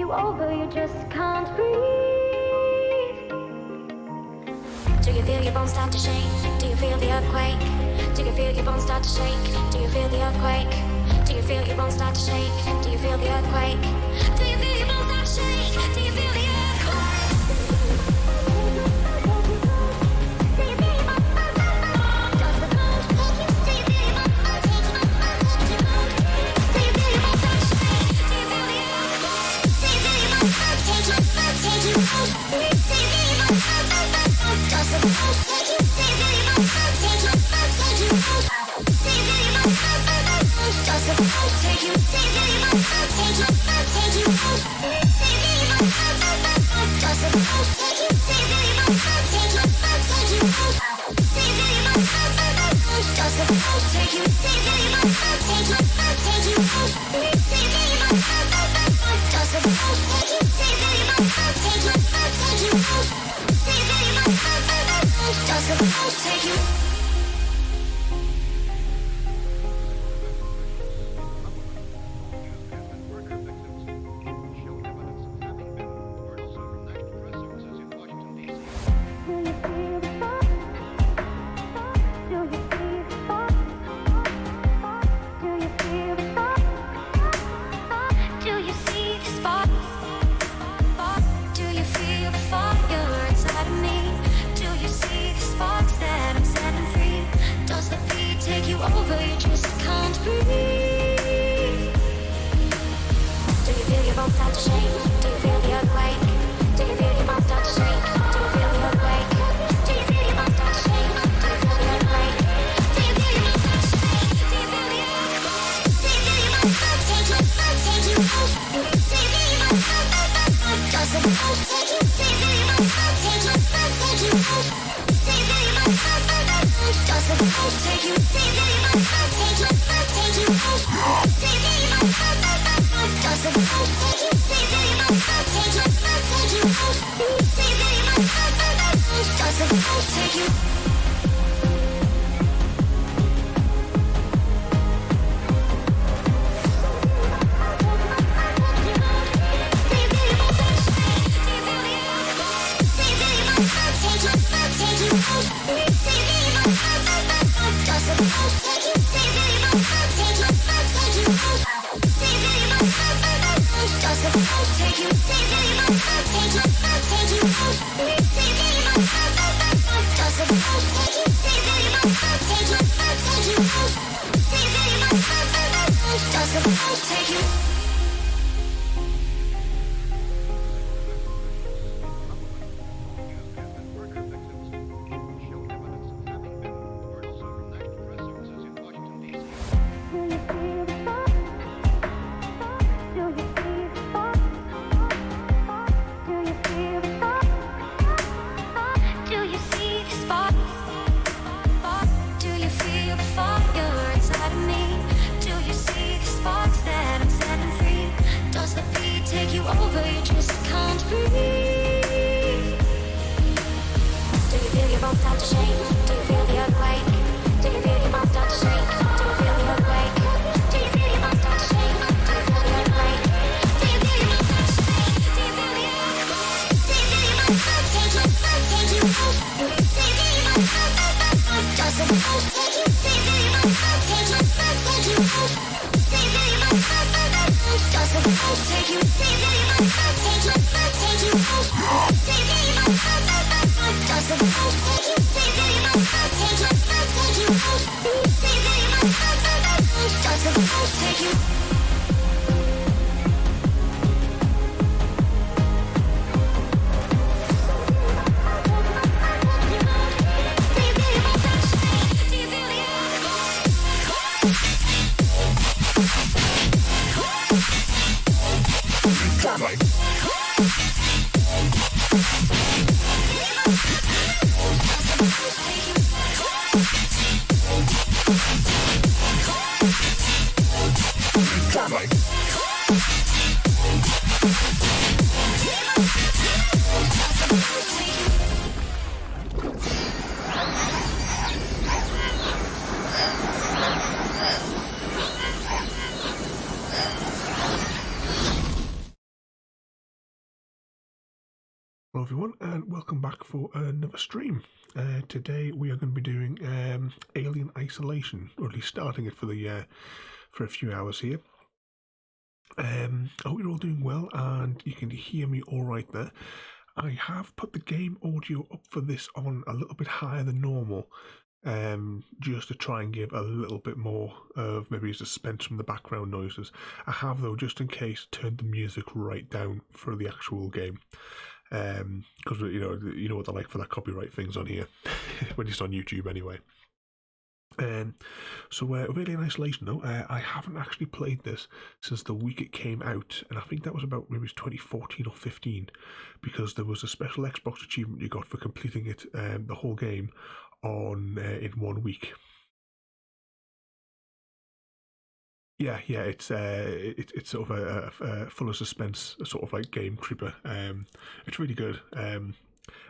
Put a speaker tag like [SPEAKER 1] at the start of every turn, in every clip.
[SPEAKER 1] you over, you just can't breathe. Do you feel your bones start to shake? Do you feel the earthquake? Do you feel your bones start to shake? Do you feel the earthquake? Do you feel your bones start to shake? Do you feel the earthquake? Do you feel your bones start to shake? Do you feel the earthquake?
[SPEAKER 2] everyone, and welcome back for another stream. Today we are going to be doing Alien Isolation, or at least starting it for a few hours here. I hope you're all doing well and you can hear me all right there. I have put the game audio up for this on a little bit higher than normal, just to try and give a little bit more of maybe suspense from the background noises. I have, though, just in case, turned the music right down for the actual game. Because you know what they're like for that copyright things on here when it's on YouTube anyway. So with Alien Isolation, though, I haven't actually played this since the week it came out, and I think that was about maybe 2014 or 15, because there was a special Xbox achievement you got for completing it, the whole game, on in 1 week. Yeah, it's sort of a full of suspense, sort of like game creeper. It's really good. I'm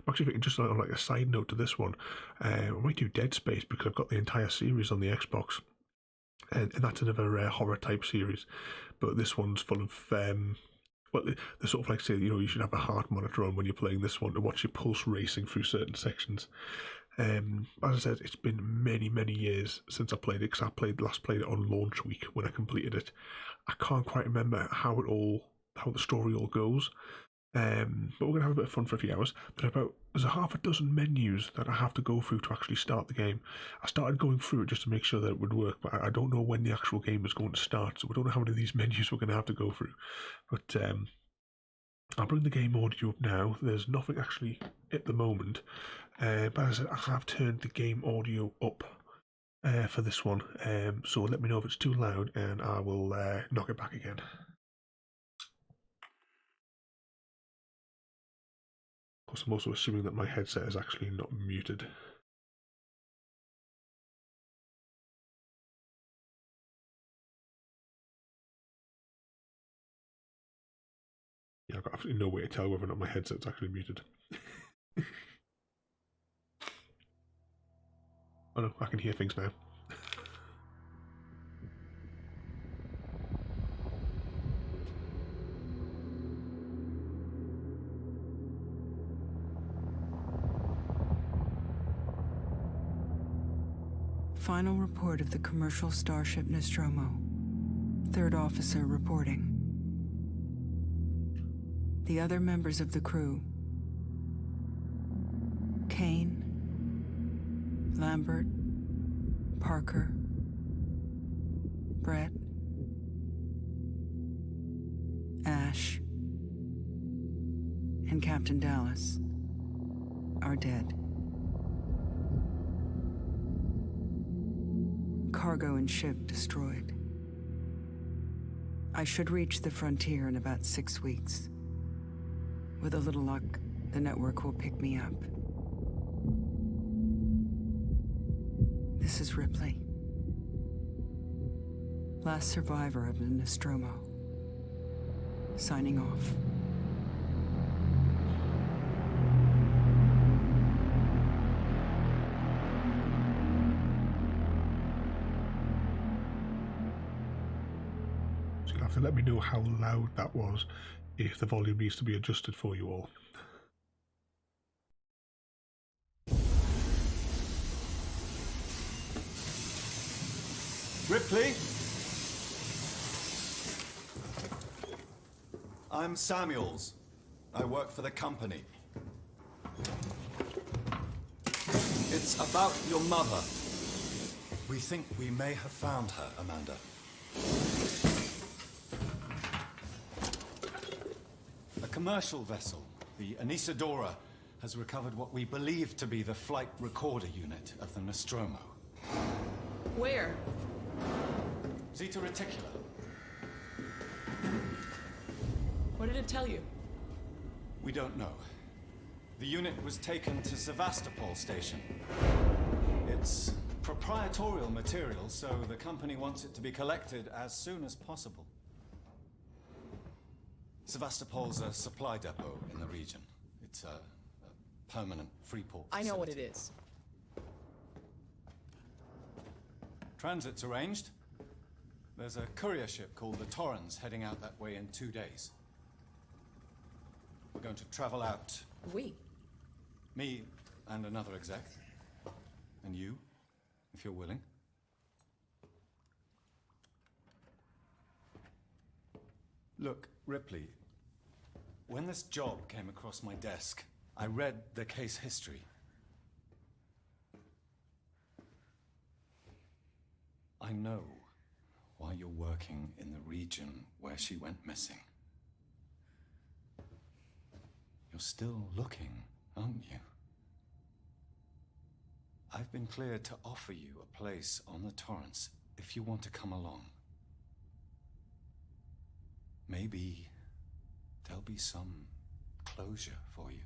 [SPEAKER 2] actually thinking, just on like a side note to this one, I might do Dead Space because I've got the entire series on the Xbox, and that's another horror type series. But this one's full of well, they sort of like say, you should have a heart monitor on when you're playing this one to watch your pulse racing through certain sections. As I said, it's been many years since I played it, because I last played it on launch week when I completed it. I can't quite remember how the story all goes. But we're going to have a bit of fun for a few hours. There's a half a dozen menus that I have to go through to actually start the game. I started going through it just to make sure that it would work, but I don't know when the actual game is going to start, so we don't know how many of these menus we're going to have to go through. But I'll bring the game audio up now. There's nothing actually at the moment, but as I said, I have turned the game audio up for this one, so let me know if it's too loud and I will knock it back again. Of course, I'm also assuming that my headset is actually not muted. Yeah, I've got absolutely no way to tell whether or not my headset's actually muted. Oh no, I can hear things now.
[SPEAKER 3] Final report of the commercial starship Nostromo. Third officer reporting. The other members of the crew: Kane, Lambert, Parker, Brett, Ash, and Captain Dallas are dead. Cargo and ship destroyed. I should reach the frontier in about 6 weeks. With a little luck, the network will pick me up. This is Ripley, last survivor of the Nostromo, signing off.
[SPEAKER 2] So you'll have to let me know how loud that was, if the volume needs to be adjusted for you all.
[SPEAKER 4] Ripley? I'm Samuels. I work for the company. It's about your mother. We think we may have found her, Amanda. A commercial vessel, the Anisadora, has recovered what we believe to be the flight recorder unit of the Nostromo.
[SPEAKER 5] Where?
[SPEAKER 4] Zeta Reticula.
[SPEAKER 5] What did it tell you?
[SPEAKER 4] We don't know. The unit was taken to Sevastopol station. It's proprietorial material, so the company wants it to be collected as soon as possible. Sevastopol's a supply depot in the region. It's a permanent free port
[SPEAKER 5] I know what it
[SPEAKER 4] facility.
[SPEAKER 5] is.
[SPEAKER 4] Transit's arranged. There's a courier ship called the Torrens heading out that way in 2 days. We're going to travel out
[SPEAKER 5] We?
[SPEAKER 4] Me and another exec. And you, if you're willing. Look, Ripley, when this job came across my desk, I read the case history. I know why you're working in the region where she went missing. You're still looking, aren't you? I've been cleared to offer you a place on the Torrance if you want to come along. Maybe there'll be some closure for you.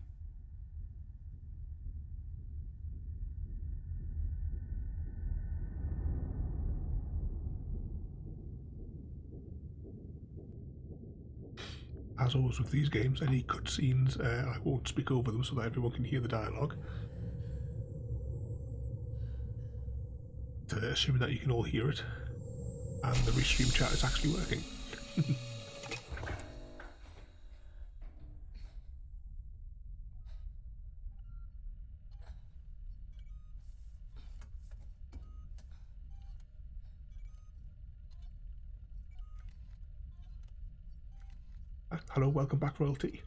[SPEAKER 2] As always with these games, any cutscenes, I won't speak over them so that everyone can hear the dialogue. Assuming that you can all hear it, and the restream chat is actually working. Hello, welcome back, Royalty.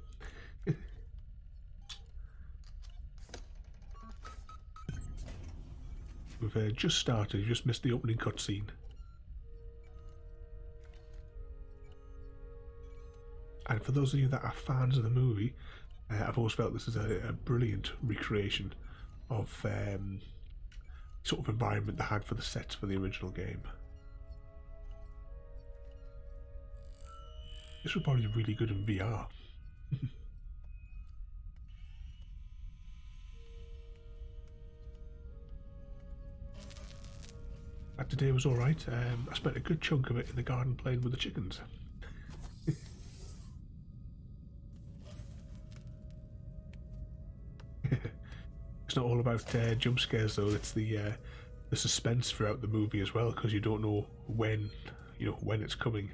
[SPEAKER 2] We've just started, you just missed the opening cutscene. And for those of you that are fans of the movie, I've always felt this is a brilliant recreation of sort of environment they had for the sets for the original game. This would probably be really good in VR. Today was alright. I spent a good chunk of it in the garden playing with the chickens. It's not all about jump scares though, it's the suspense throughout the movie as well, because you don't know when it's coming.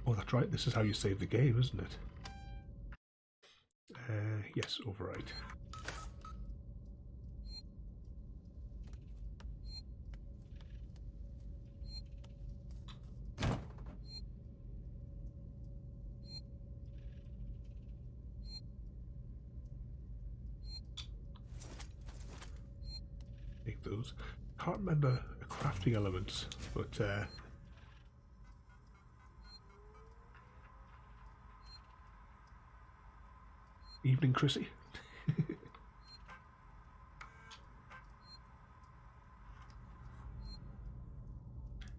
[SPEAKER 2] Oh, that's right, this is how you save the game, isn't it? Yes, override. Take those. Can't remember the crafting elements, but evening, Chrissy.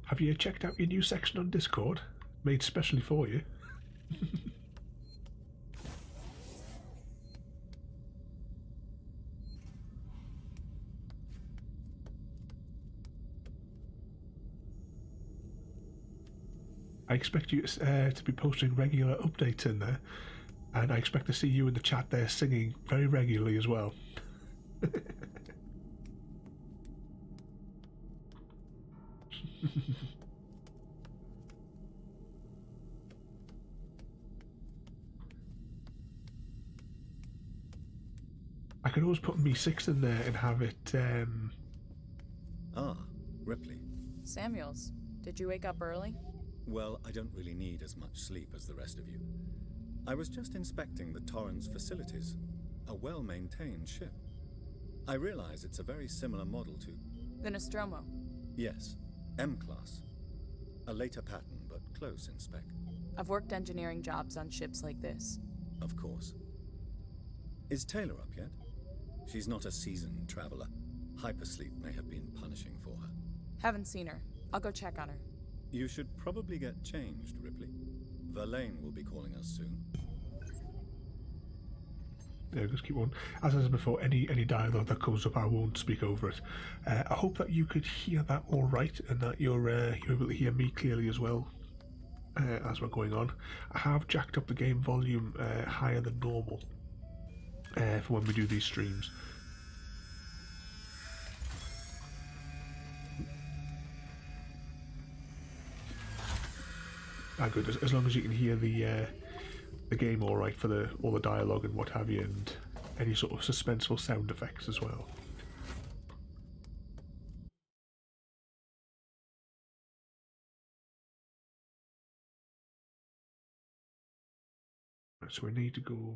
[SPEAKER 2] Have you checked out your new section on Discord? Made specially for you. I expect you to be posting regular updates in there. And I expect to see you in the chat there singing very regularly as well. I could always put me 6 in there and have it,
[SPEAKER 4] Ah, Ripley.
[SPEAKER 6] Samuels, did you wake up early?
[SPEAKER 4] Well, I don't really need as much sleep as the rest of you. I was just inspecting the Torrance facilities. A well-maintained ship. I realize it's a very similar model to...
[SPEAKER 6] The Nostromo.
[SPEAKER 4] Yes, M-Class. A later pattern, but close in spec.
[SPEAKER 6] I've worked engineering jobs on ships like this.
[SPEAKER 4] Of course. Is Taylor up yet? She's not a seasoned traveler. Hypersleep may have been punishing for her.
[SPEAKER 6] Haven't seen her. I'll go check on her.
[SPEAKER 4] You should probably get changed, Ripley. Verlaine will be calling us soon.
[SPEAKER 2] Yeah, just keep on. As I said before, any dialogue that comes up, I won't speak over it. I hope that you could hear that all right, and that you're able to hear me clearly as well. as we're going on. I have jacked up the game volume higher than normal for when we do these streams. Good, as long as you can hear the game all right for all the dialogue and what have you, and any sort of suspenseful sound effects as well. Right, so we need to go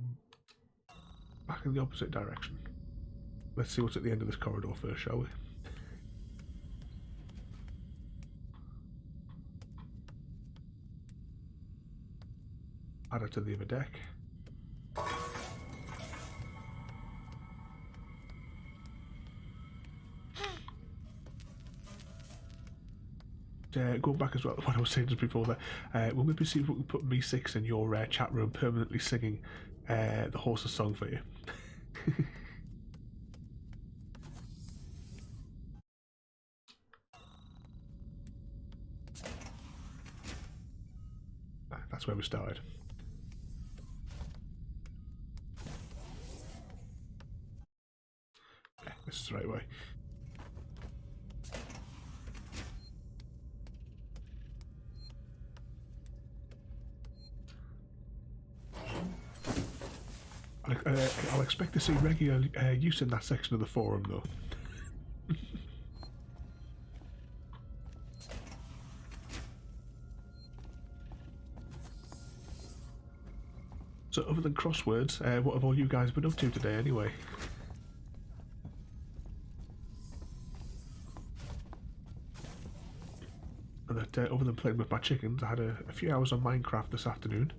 [SPEAKER 2] back in the opposite direction. Let's see what's at the end of this corridor first, shall we? Add it to the other deck. Going back as well, what I was saying just before that, we'll maybe see if we can put Me6 in your chat room permanently singing the horse's song for you. That's where we started. Okay, this is the right way. I'll expect to see regular use in that section of the forum, though. So, other than crosswords, what have all you guys been up to today, anyway? And that, other than playing with my chickens, I had a few hours on Minecraft this afternoon.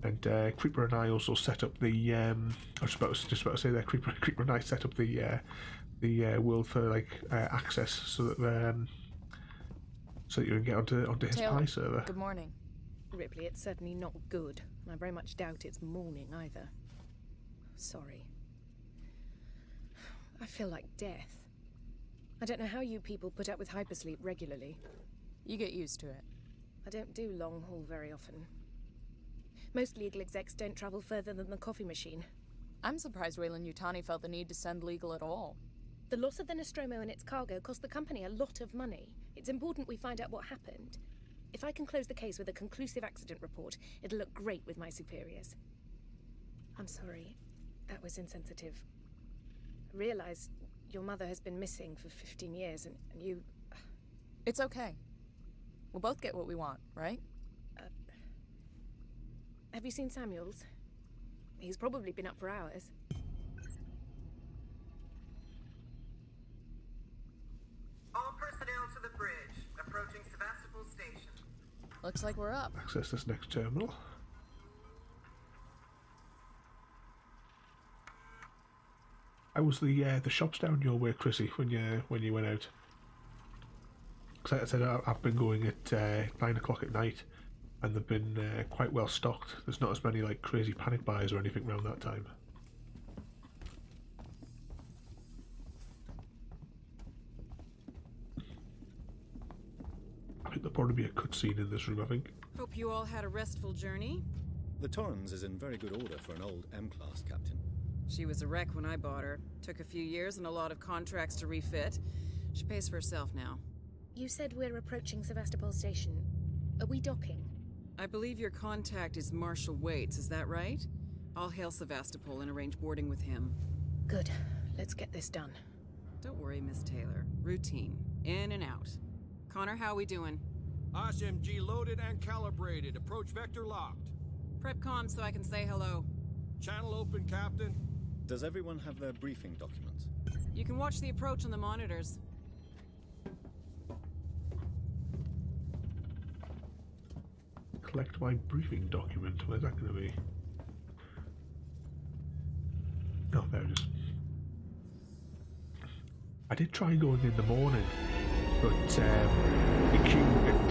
[SPEAKER 2] And Creeper and I also set up the. I was just about to say that Creeper and I set up the world for like access, so that you can get onto his
[SPEAKER 6] Taylor,
[SPEAKER 2] Pi server.
[SPEAKER 6] Good morning.
[SPEAKER 7] Ripley, it's certainly not good, and I very much doubt it's morning either. Sorry. I feel like death. I don't know how you people put up with hypersleep regularly.
[SPEAKER 6] You get used to it.
[SPEAKER 7] I don't do long haul very often. Most legal execs don't travel further than the coffee machine.
[SPEAKER 6] I'm surprised Weyland-Yutani felt the need to send legal at all.
[SPEAKER 7] The loss of the Nostromo and its cargo cost the company a lot of money. It's important we find out what happened. If I can close the case with a conclusive accident report, it'll look great with my superiors. I'm sorry. That was insensitive. I realize your mother has been missing for 15 years, and you...
[SPEAKER 6] It's okay. We'll both get what we want, right?
[SPEAKER 7] Have you seen Samuels? He's probably been up for hours.
[SPEAKER 8] All personnel to the bridge. Approaching Sevastopol Station.
[SPEAKER 6] Looks like we're up.
[SPEAKER 2] Access this next terminal. How was the shops down your way, Chrissy, when you went out? Because like I said, I've been going at 9 o'clock at night, and they've been quite well stocked. There's not as many like crazy panic buys or anything around that time. I think there'll probably be a cutscene in this room, I think.
[SPEAKER 9] Hope you all had a restful journey.
[SPEAKER 10] The Torrens is in very good order for an old M-class captain.
[SPEAKER 9] She was a wreck when I bought her. Took a few years and a lot of contracts to refit. She pays for herself now.
[SPEAKER 7] You said we're approaching Sevastopol Station. Are we docking?
[SPEAKER 9] I believe your contact is Marshal Waits, is that right? I'll hail Sevastopol and arrange boarding with him.
[SPEAKER 7] Good. Let's get this done.
[SPEAKER 9] Don't worry, Miss Taylor. Routine. In and out. Connor, how we doing?
[SPEAKER 11] SMG loaded and calibrated. Approach vector locked.
[SPEAKER 9] Prep comm so I can say hello.
[SPEAKER 11] Channel open, Captain.
[SPEAKER 10] Does everyone have their briefing documents?
[SPEAKER 9] You can watch the approach on the monitors.
[SPEAKER 2] Collect my briefing document. Where's that going to be? Oh, there it is. I did try going in the morning, but the queue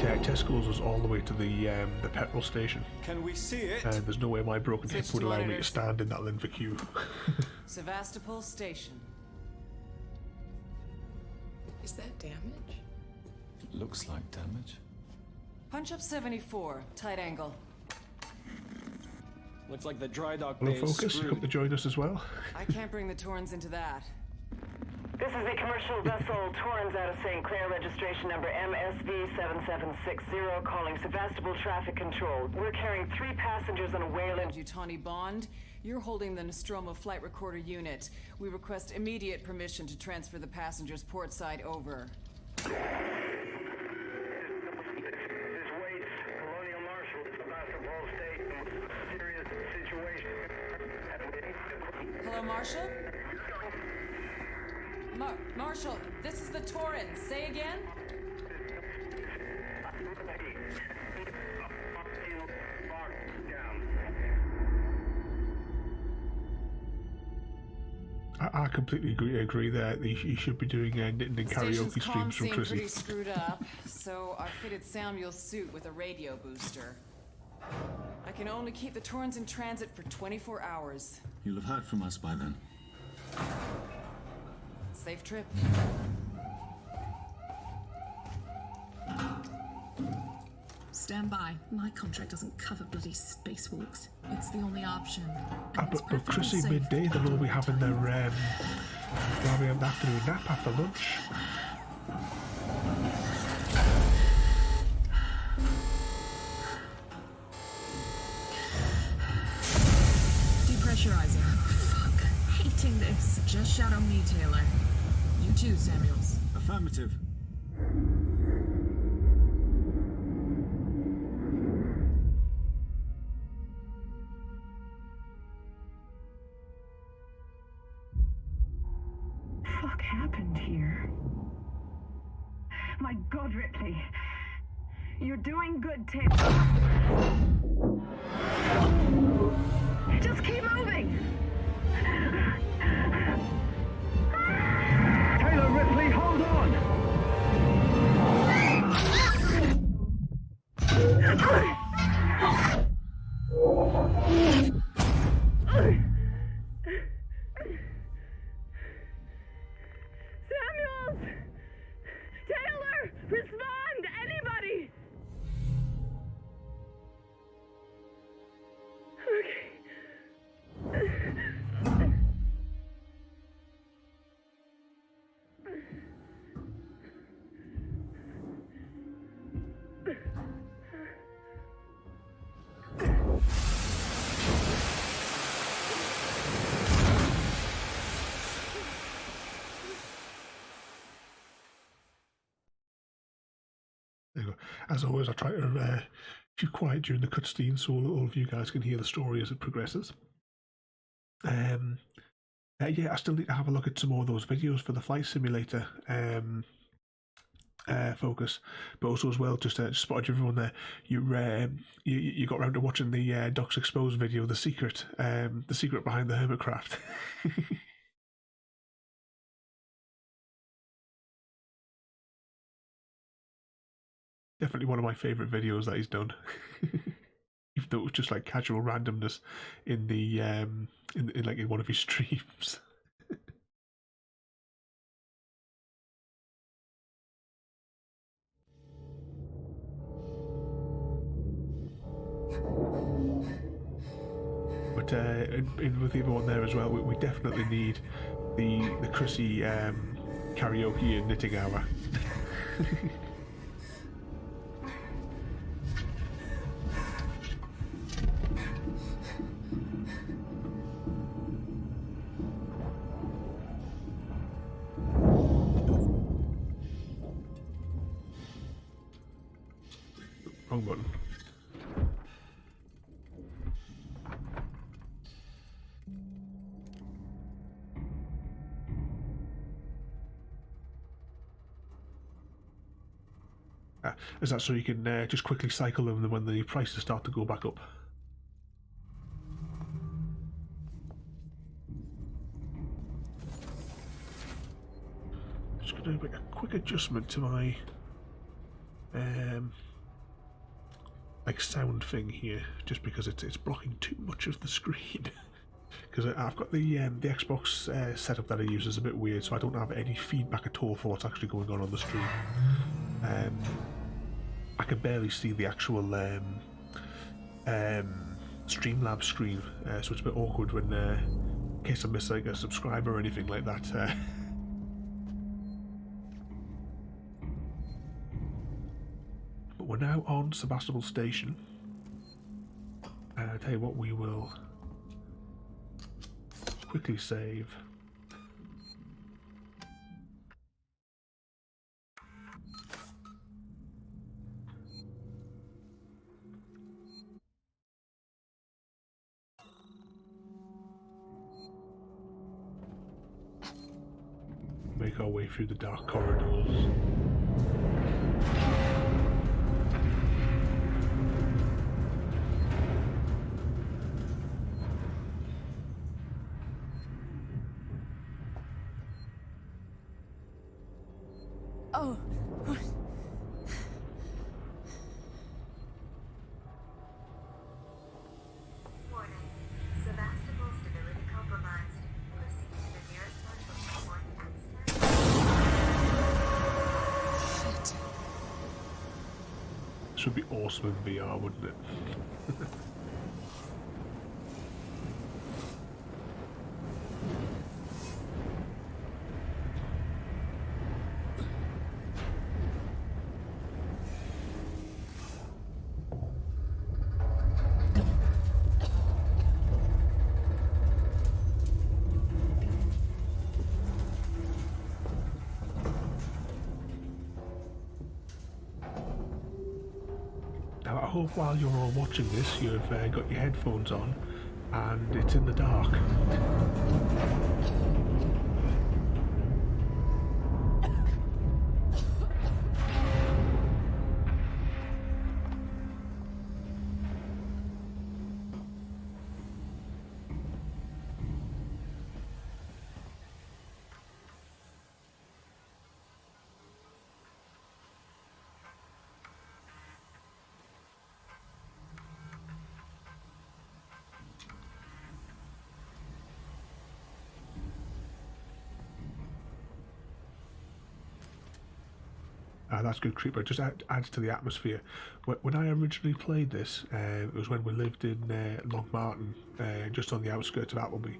[SPEAKER 2] at Tesco's was all the way to the petrol station.
[SPEAKER 4] Can we see it?
[SPEAKER 2] And there's no way my broken hip
[SPEAKER 9] Switch
[SPEAKER 2] would
[SPEAKER 9] to
[SPEAKER 2] allow me to
[SPEAKER 9] monitors.
[SPEAKER 2] stand in that length of queue.
[SPEAKER 9] Sevastopol Station.
[SPEAKER 5] Is that damage?
[SPEAKER 4] Looks like damage.
[SPEAKER 9] Punch up 74, tight angle.
[SPEAKER 11] Looks like the dry dock
[SPEAKER 2] Hello,
[SPEAKER 11] bay is
[SPEAKER 2] Focus.
[SPEAKER 11] screwed.
[SPEAKER 2] Hope to join us as well.
[SPEAKER 9] I can't bring the Torrens into that.
[SPEAKER 8] This is the commercial vessel Torrens out of St. Clair, registration number MSV7760, calling Sevastopol Traffic Control. We're carrying 3 passengers on a whale in...
[SPEAKER 9] Utani Bond, you're holding the Nostromo flight recorder unit. We request immediate permission to transfer the passengers portside over. Hello, Marshall? Marshall, this is the Torrens. Say again?
[SPEAKER 2] I completely agree there. You should be doing knitting and karaoke streams from Chrissy.
[SPEAKER 9] Pretty screwed up, so I fitted Samuel's suit with a radio booster. I can only keep the Torrens in transit for 24 hours.
[SPEAKER 10] You'll have heard from us by then.
[SPEAKER 9] Safe trip.
[SPEAKER 12] Stand by. My contract doesn't cover bloody spacewalks. It's the only option.
[SPEAKER 2] But Chrissy midday, they'll all be having their afternoon nap after lunch.
[SPEAKER 12] Depressurizing. Fuck. Hating this. Just shadow me, Taylor. You too, Samuels.
[SPEAKER 10] Affirmative.
[SPEAKER 8] Fuck happened here? My God, Ripley. You're doing good, Taylor. Just keep moving. Taylor, Ripley, hold on. Samuels! Taylor! Respond! Anybody! Okay.
[SPEAKER 2] There you go. As always, I try to keep quiet during the cutscene so all of you guys can hear the story as it progresses. Yeah, I still need to have a look at some more of those videos for the flight simulator focus, but also as well, just spotted everyone there. You got around to watching the Docs Exposed video, the secret behind the Hermitcraft. Definitely one of my favourite videos that he's done. Even though it was just like casual randomness in the in one of his streams. But in with the other one there as well, we definitely need the Chrissy karaoke and knitting hour. Wrong button. Is that so you can just quickly cycle them when the prices start to go back up? Just going to make a quick adjustment to my like sound thing here, just because it's blocking too much of the screen. Because I've got the Xbox setup that I use is a bit weird, so I don't have any feedback at all for what's actually going on the stream. I can barely see the actual Streamlabs screen, so it's a bit awkward when, in case I miss like a subscriber or anything like that. But we're now on Sebastopol Station. I'll tell you what, we will quickly save. Make our way through the dark corridors.
[SPEAKER 6] Oh.
[SPEAKER 8] Warning. Sebastopol stability compromised. Proceed to the nearest medical support and
[SPEAKER 6] Shit.
[SPEAKER 2] This would be awesome in VR, wouldn't it? Now I hope while you're all watching this you've got your headphones on and it's in the dark. That's good, Creeper. It just adds to the atmosphere. When I originally played this, it was when we lived in Longmartin, just on the outskirts of Appleby.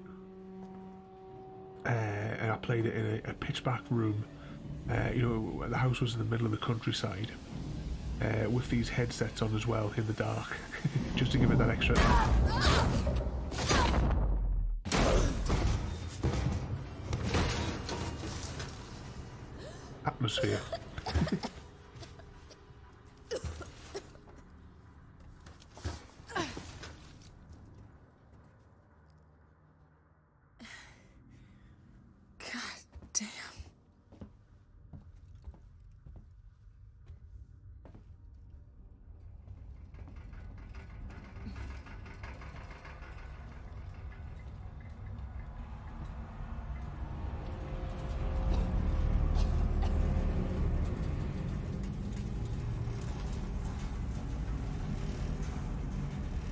[SPEAKER 2] And I played it in a pitch-black room. You know, the house was in the middle of the countryside, with these headsets on as well in the dark, just to give it that extra atmosphere.
[SPEAKER 6] Damn.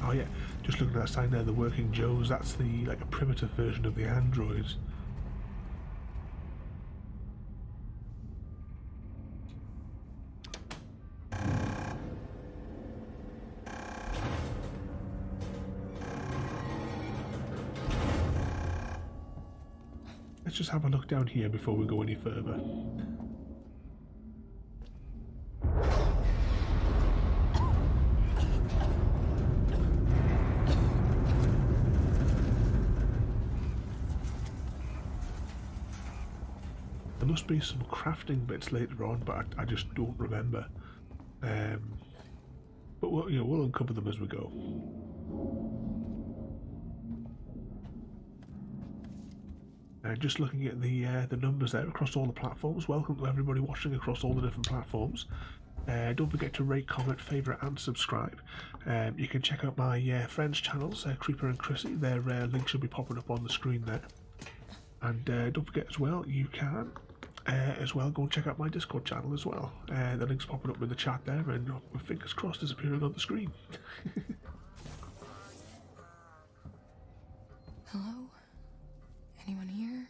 [SPEAKER 2] Oh yeah, just looking at that sign there, the Working Joes, that's the like a primitive version of the androids. Let's just have a look down here before we go any further. There must be some crafting bits later on, but I just don't remember. But we'll uncover them as we go. Just looking at the numbers there across all the platforms. Welcome to everybody watching across all the different platforms. Don't forget to rate, comment, favourite and subscribe. You can check out my friends' channels, Creeper and Chrissy. Their links should be popping up on the screen there. And don't forget as well, you can go and check out my Discord channel as well. The link's popping up in the chat there, and with fingers crossed is appearing on the screen.
[SPEAKER 6] Hello? Anyone here?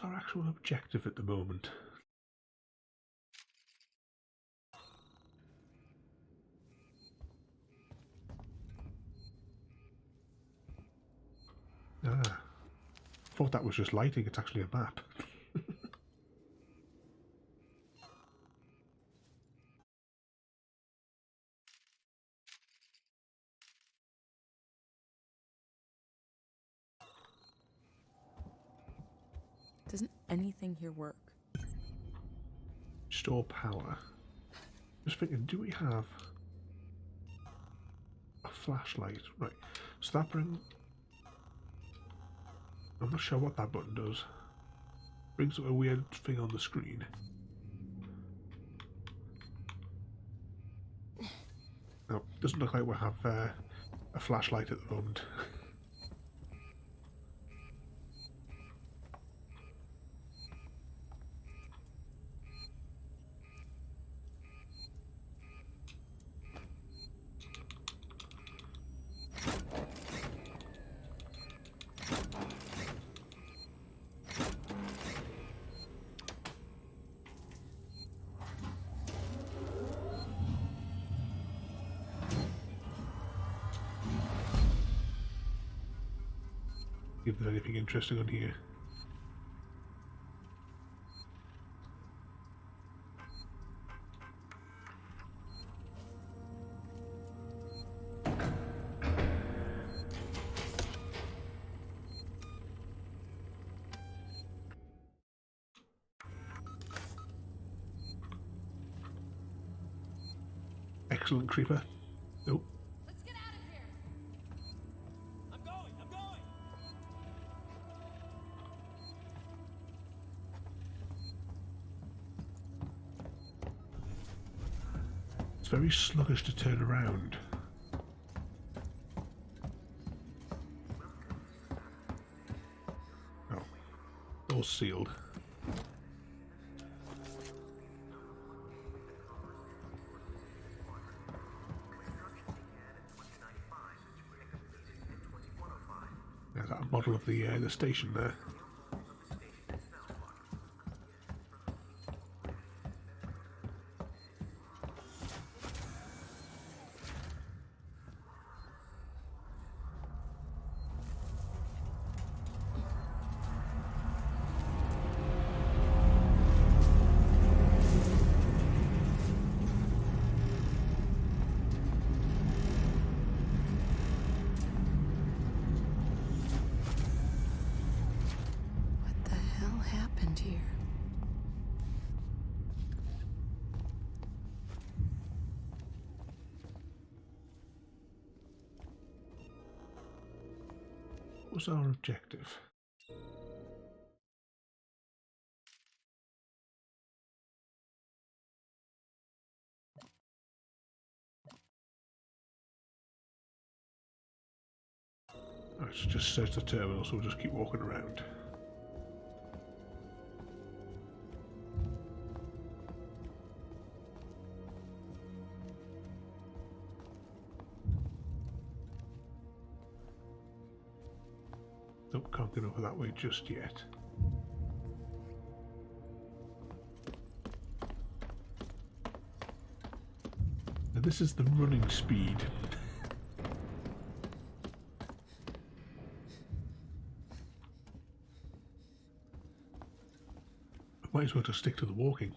[SPEAKER 2] What's our actual objective at the moment? Ah, thought that was just lighting. It's actually a map.
[SPEAKER 6] Doesn't anything here work?
[SPEAKER 2] Store power. Just thinking, do we have a flashlight? Right, so that brings... I'm not sure what that button does. Brings up a weird thing on the screen. No, doesn't look like we have a flashlight at the moment. If there's anything interesting on here. Excellent creeper. Nope.
[SPEAKER 5] Let's get out of here. I'm going.
[SPEAKER 2] It's very sluggish to turn around. Oh, all sealed. There's that model of the station there. What was our objective? Let's just search the terminal, so we'll just keep walking around. Nope, can't get over that way just yet. And this is the running speed. Might as well just stick to the walking.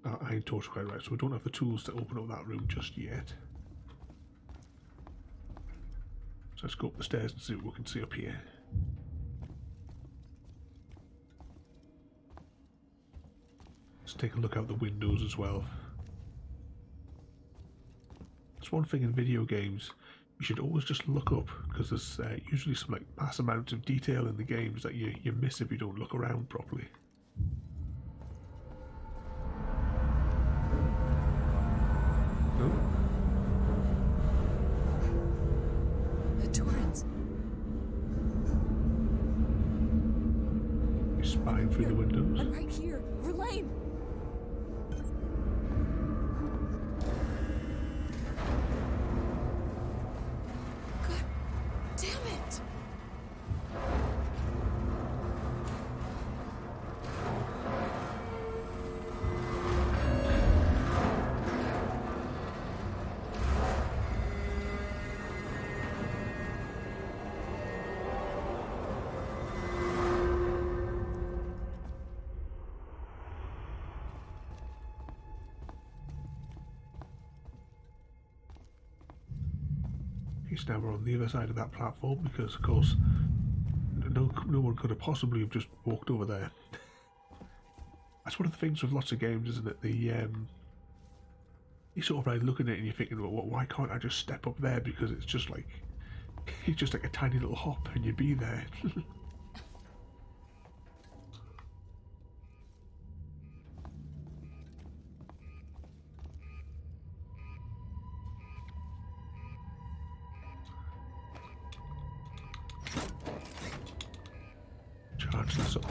[SPEAKER 2] Iron torch quite right, so we don't have the tools to open up that room just yet. So let's go up the stairs and see what we can see up here. Let's take a look out the windows as well. It's one thing in video games, you should always just look up, because there's usually some like mass amounts of detail in the games that you miss if you don't look around properly. No?
[SPEAKER 6] The Torrens.
[SPEAKER 2] You're spying through the windows.
[SPEAKER 6] I'm right here. Verlaine! God damn it!
[SPEAKER 2] least now we're on the other side of that platform, because of course no one could have possibly have just walked over there. That's one of the things with lots of games, isn't it? You sort of like looking at it and you're thinking, well, why can't I just step up there, because it's just like a tiny little hop and you'd be there. Charge this up.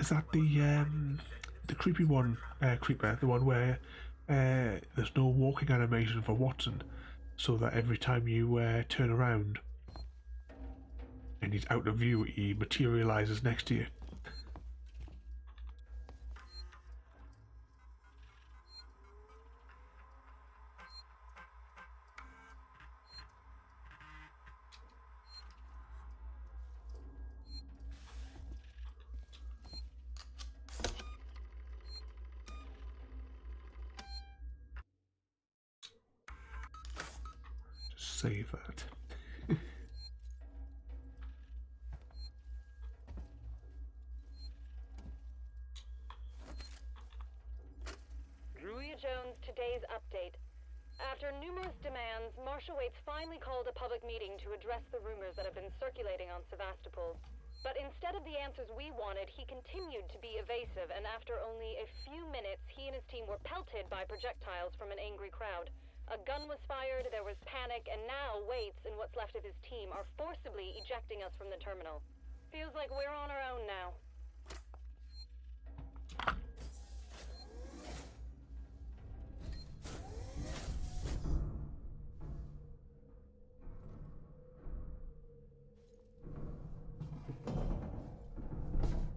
[SPEAKER 2] Is that the creepy one, creeper, the one where there's no walking animation for Watson, so that every time you turn around and he's out of view, he materializes next to you? Save that.
[SPEAKER 13] Druia Jones, today's update. After numerous demands, Marshal Waits finally called a public meeting to address the rumors that have been circulating on Sevastopol. But instead of the answers we wanted, he continued to be evasive, and after only a few minutes, he and his team were pelted by projectiles from an angry crowd. A gun was fired, there was panic, and now Waits and what's left of his team are forcibly ejecting us from the terminal. Feels like we're on our own now.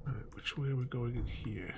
[SPEAKER 2] Right, which way are we going in here?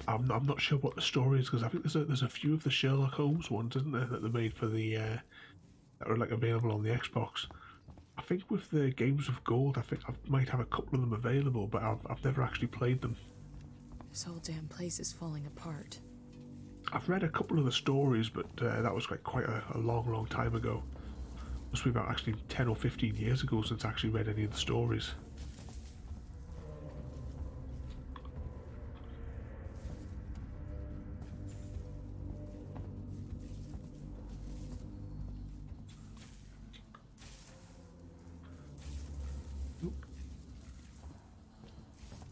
[SPEAKER 2] I'm not sure what the story is, because I think there's a few of the Sherlock Holmes ones, isn't there, that they made for the that are like available on the Xbox. I think with the Games of Gold, I think I might have a couple of them available, but I've never actually played them.
[SPEAKER 6] This whole damn place is falling apart.
[SPEAKER 2] I've read a couple of the stories, but that was like quite a long time ago. Must be about actually 10 or 15 years ago since I actually read any of the stories.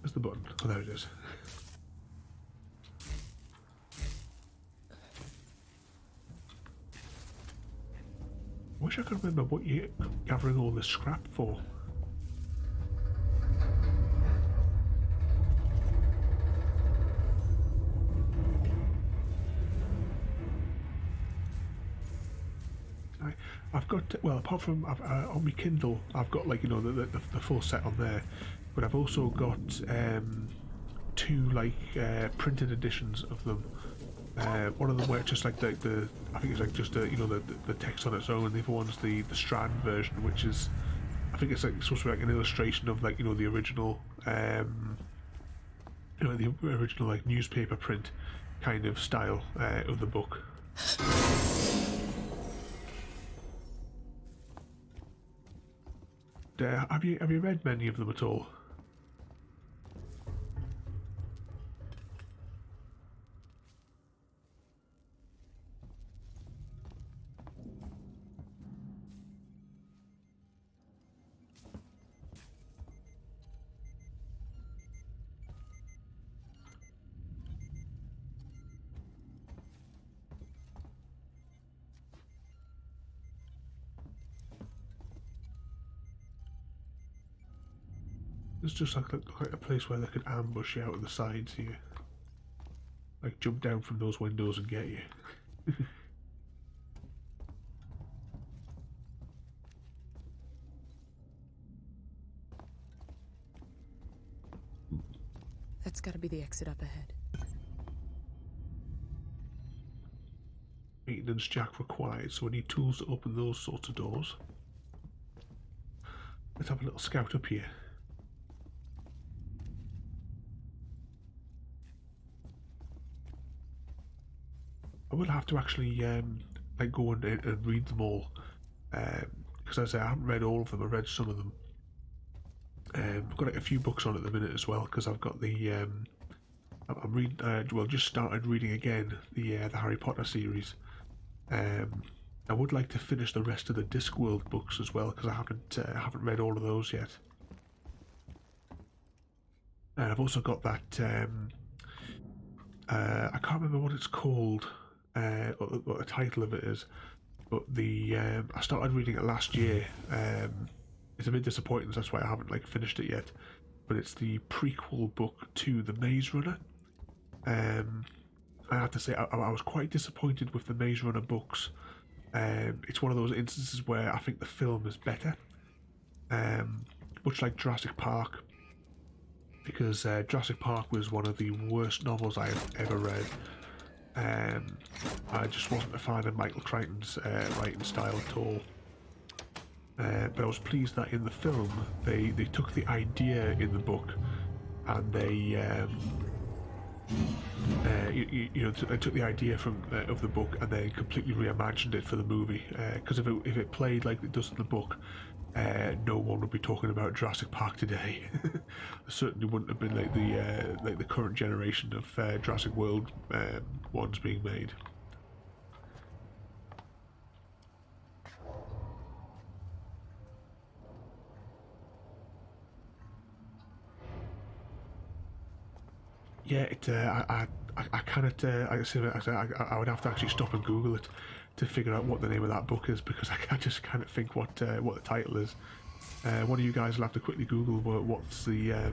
[SPEAKER 2] Where's the button? Oh, there it is. I wish I could remember what you're gathering all this scrap for. I've got, well, apart from on my Kindle, I've got like, you know, the full set on there, but I've also got two like printed editions of them. One of them where it's just like the I think it's like just you know, the text on its own, and the other one's the Strand version, which is, I think it's like supposed to be like an illustration of like, you know, the original you know, the original like newspaper print kind of style of the book. have you read many of them at all? It's just like a place where they could ambush you out of the sides here. Like jump down from those windows and get you.
[SPEAKER 6] That's gotta be the exit up ahead.
[SPEAKER 2] Maintenance jack required, so we need tools to open those sorts of doors. Let's have a little scout up here. I will have to actually like go and read them all, because as I say, I haven't read all of them. I read some of them. I've got like, a few books on at the minute as well, because I've got the I'm reading. Well, just started reading again the Harry Potter series. I would like to finish the rest of the Discworld books as well, because I haven't read all of those yet. And I've also got that. I can't remember what it's called. What the title of it is, but I started reading it last year. It's a bit disappointing, so that's why I haven't like finished it yet. But it's the prequel book to the Maze Runner. I have to say I was quite disappointed with the Maze Runner books. It's one of those instances where I think the film is better, much like Jurassic Park, because Jurassic Park was one of the worst novels I have ever read. I just wasn't a fan of Michael Crichton's writing style at all. But I was pleased that in the film they took the idea in the book and they they took the idea from of the book and they completely reimagined it for the movie. Because if it played like it does in the book, no one would be talking about Jurassic Park today. There certainly wouldn't have been like the current generation of Jurassic World ones being made. Yeah, I cannot. I would have to actually stop and Google it to figure out what the name of that book is, because I just can't think what the title is. One of you guys will have to quickly Google what's the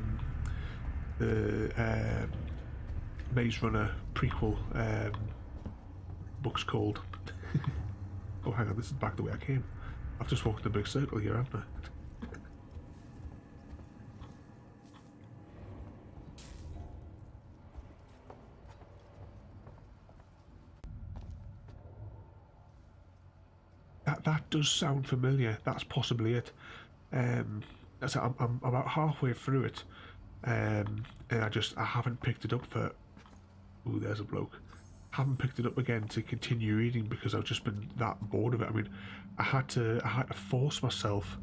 [SPEAKER 2] Maze Runner prequel book's called. Oh, hang on, this is back the way I came. I've just walked in a big circle here, haven't I? That does sound familiar. That's possibly it. I'm about halfway through it, and I haven't picked it up for. Ooh, there's a bloke. Haven't picked it up again to continue reading because I've just been that bored of it. I mean, I had to force myself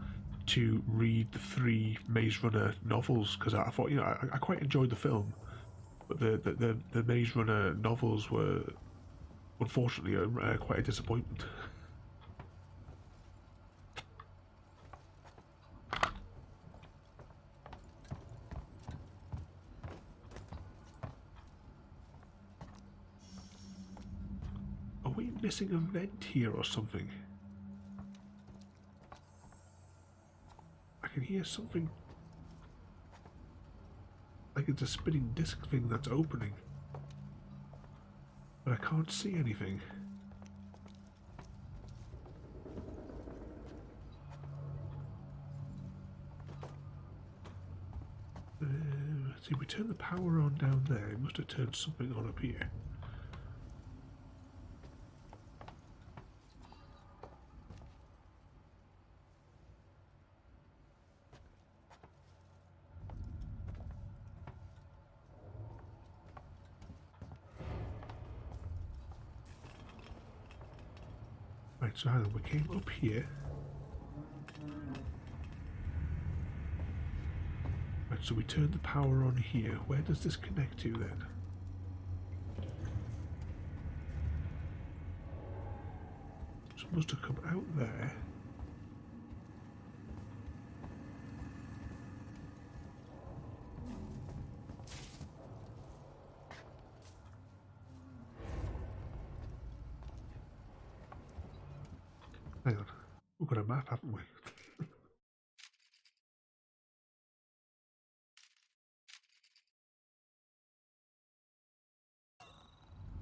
[SPEAKER 2] to read the 3 Maze Runner novels because I thought, I quite enjoyed the film, but the Maze Runner novels were unfortunately quite a disappointment. Are we missing a vent here or something? I can hear something like it's a spinning disc thing that's opening, but I can't see anything. Let's see, we turned the power on down there. It must have turned something on up here. Right, so hang on, we came up here. Right, so we turn the power on here. Where does this connect to then? So it must have come out there. Hang on, we've got a map, haven't we?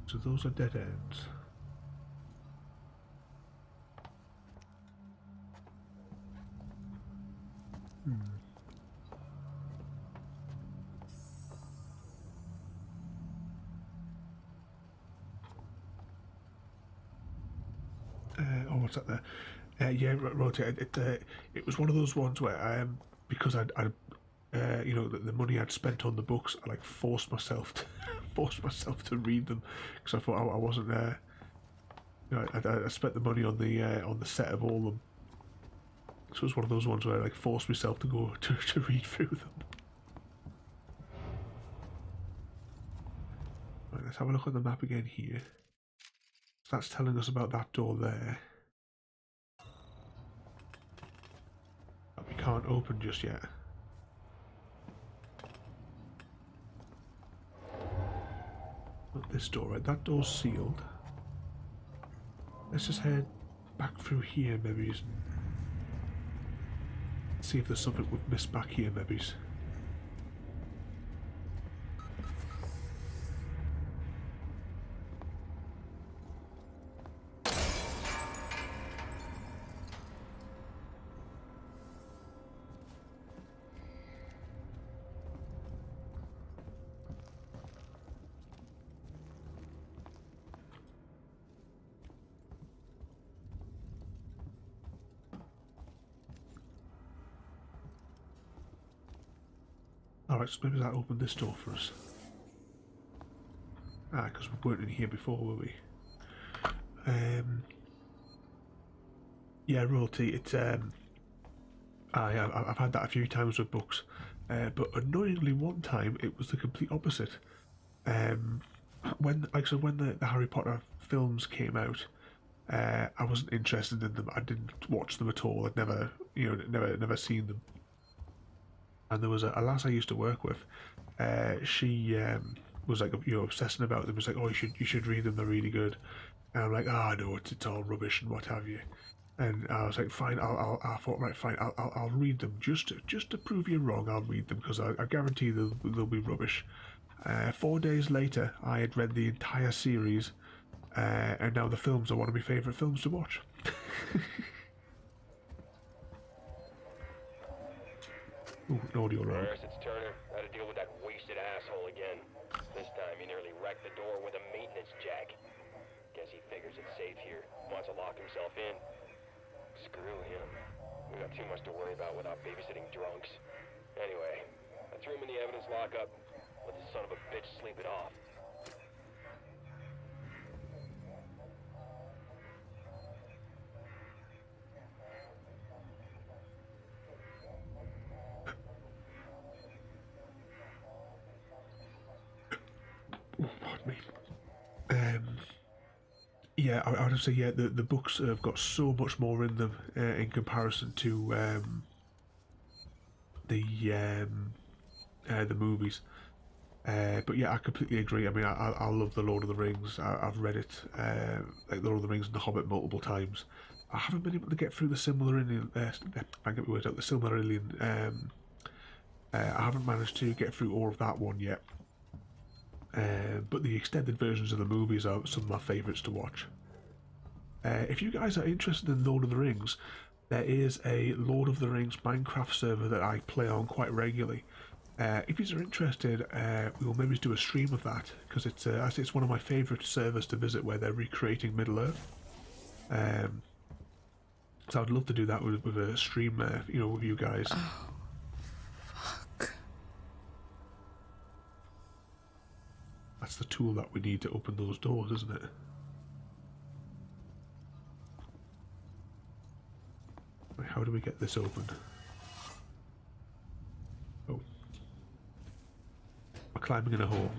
[SPEAKER 2] So those are dead ends. Oh, what's that there? Yeah, right. It was one of those ones where because I you know, the money I'd spent on the books, I like forced myself to to read them because I thought I wasn't you know, I spent the money on the set of all of them. So it was one of those ones where I like forced myself to go to read through them. Right, let's have a look at the map again here. So that's telling us about that door there. That we can't open just yet. Not this door, right? That door's sealed. Let's just head back through here, maybe. See if there's something we've missed back here, maybe. Alright, so maybe that opened this door for us. Ah, because we weren't in here before, were we? Yeah, royalty. It's I've had that a few times with books, but annoyingly, one time it was the complete opposite. When the Harry Potter films came out, I wasn't interested in them. I didn't watch them at all. I'd never, never seen them. And there was a lass I used to work with. She was like, obsessing about them. It was like, oh, you should read them. They're really good. And I'm like, no, it's all rubbish and what have you. And I was like, fine. I thought, right, fine. I'll read them just to prove you wrong. I'll read them because I guarantee they'll be rubbish. 4 days later, I had read the entire series, and now the films are one of my favourite films to watch. Ooh, an audio log.
[SPEAKER 14] It's Turner. Had to deal with that wasted asshole again. This time he nearly wrecked the door with a maintenance jack. Guess he figures it's safe here. Wants to lock himself in. Screw him. We got too much to worry about without babysitting drunks. Anyway, I threw him in the evidence lockup. Let the son of a bitch sleep it off.
[SPEAKER 2] Pardon me. Yeah, I would say, yeah, the books have got so much more in them in comparison to the movies. But yeah, I completely agree. I mean, I love the Lord of the Rings. I've read it, like Lord of the Rings and The Hobbit multiple times. I haven't been able to get through the Silmarillion. I get my words out. The Silmarillion. I haven't managed to get through all of that one yet. But the extended versions of the movies are some of my favourites to watch. If you guys are interested in Lord of the Rings, there is a Lord of the Rings Minecraft server that I play on quite regularly. If you are interested, we'll maybe do a stream of that, because it's one of my favourite servers to visit where they're recreating Middle-earth. So I'd love to do that with a stream, with you guys.
[SPEAKER 3] Oh, fuck.
[SPEAKER 2] That's the tool that we need to open those doors, isn't it? Right, how do we get this open? Oh. climbing in a hole.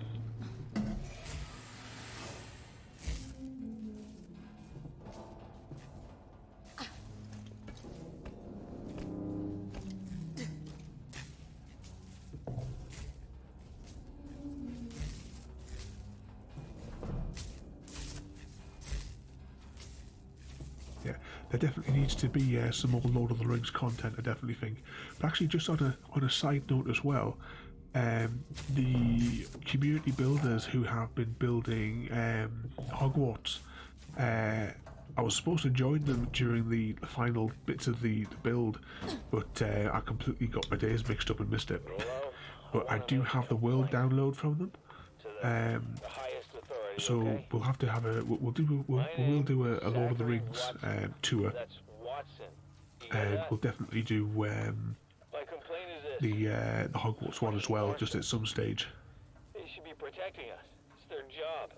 [SPEAKER 2] There definitely needs to be some more Lord of the Rings content, I definitely think. But actually, just on a side note as well, the community builders who have been building Hogwarts, I was supposed to join them during the final bits of the build, but I completely got my days mixed up and missed it. But I do have the world download from them. So we'll have to have a we'll do a Lord of the Rings tour, and we'll definitely do the Hogwarts one as well, just at some stage.
[SPEAKER 14] They should be protecting us. It's their job.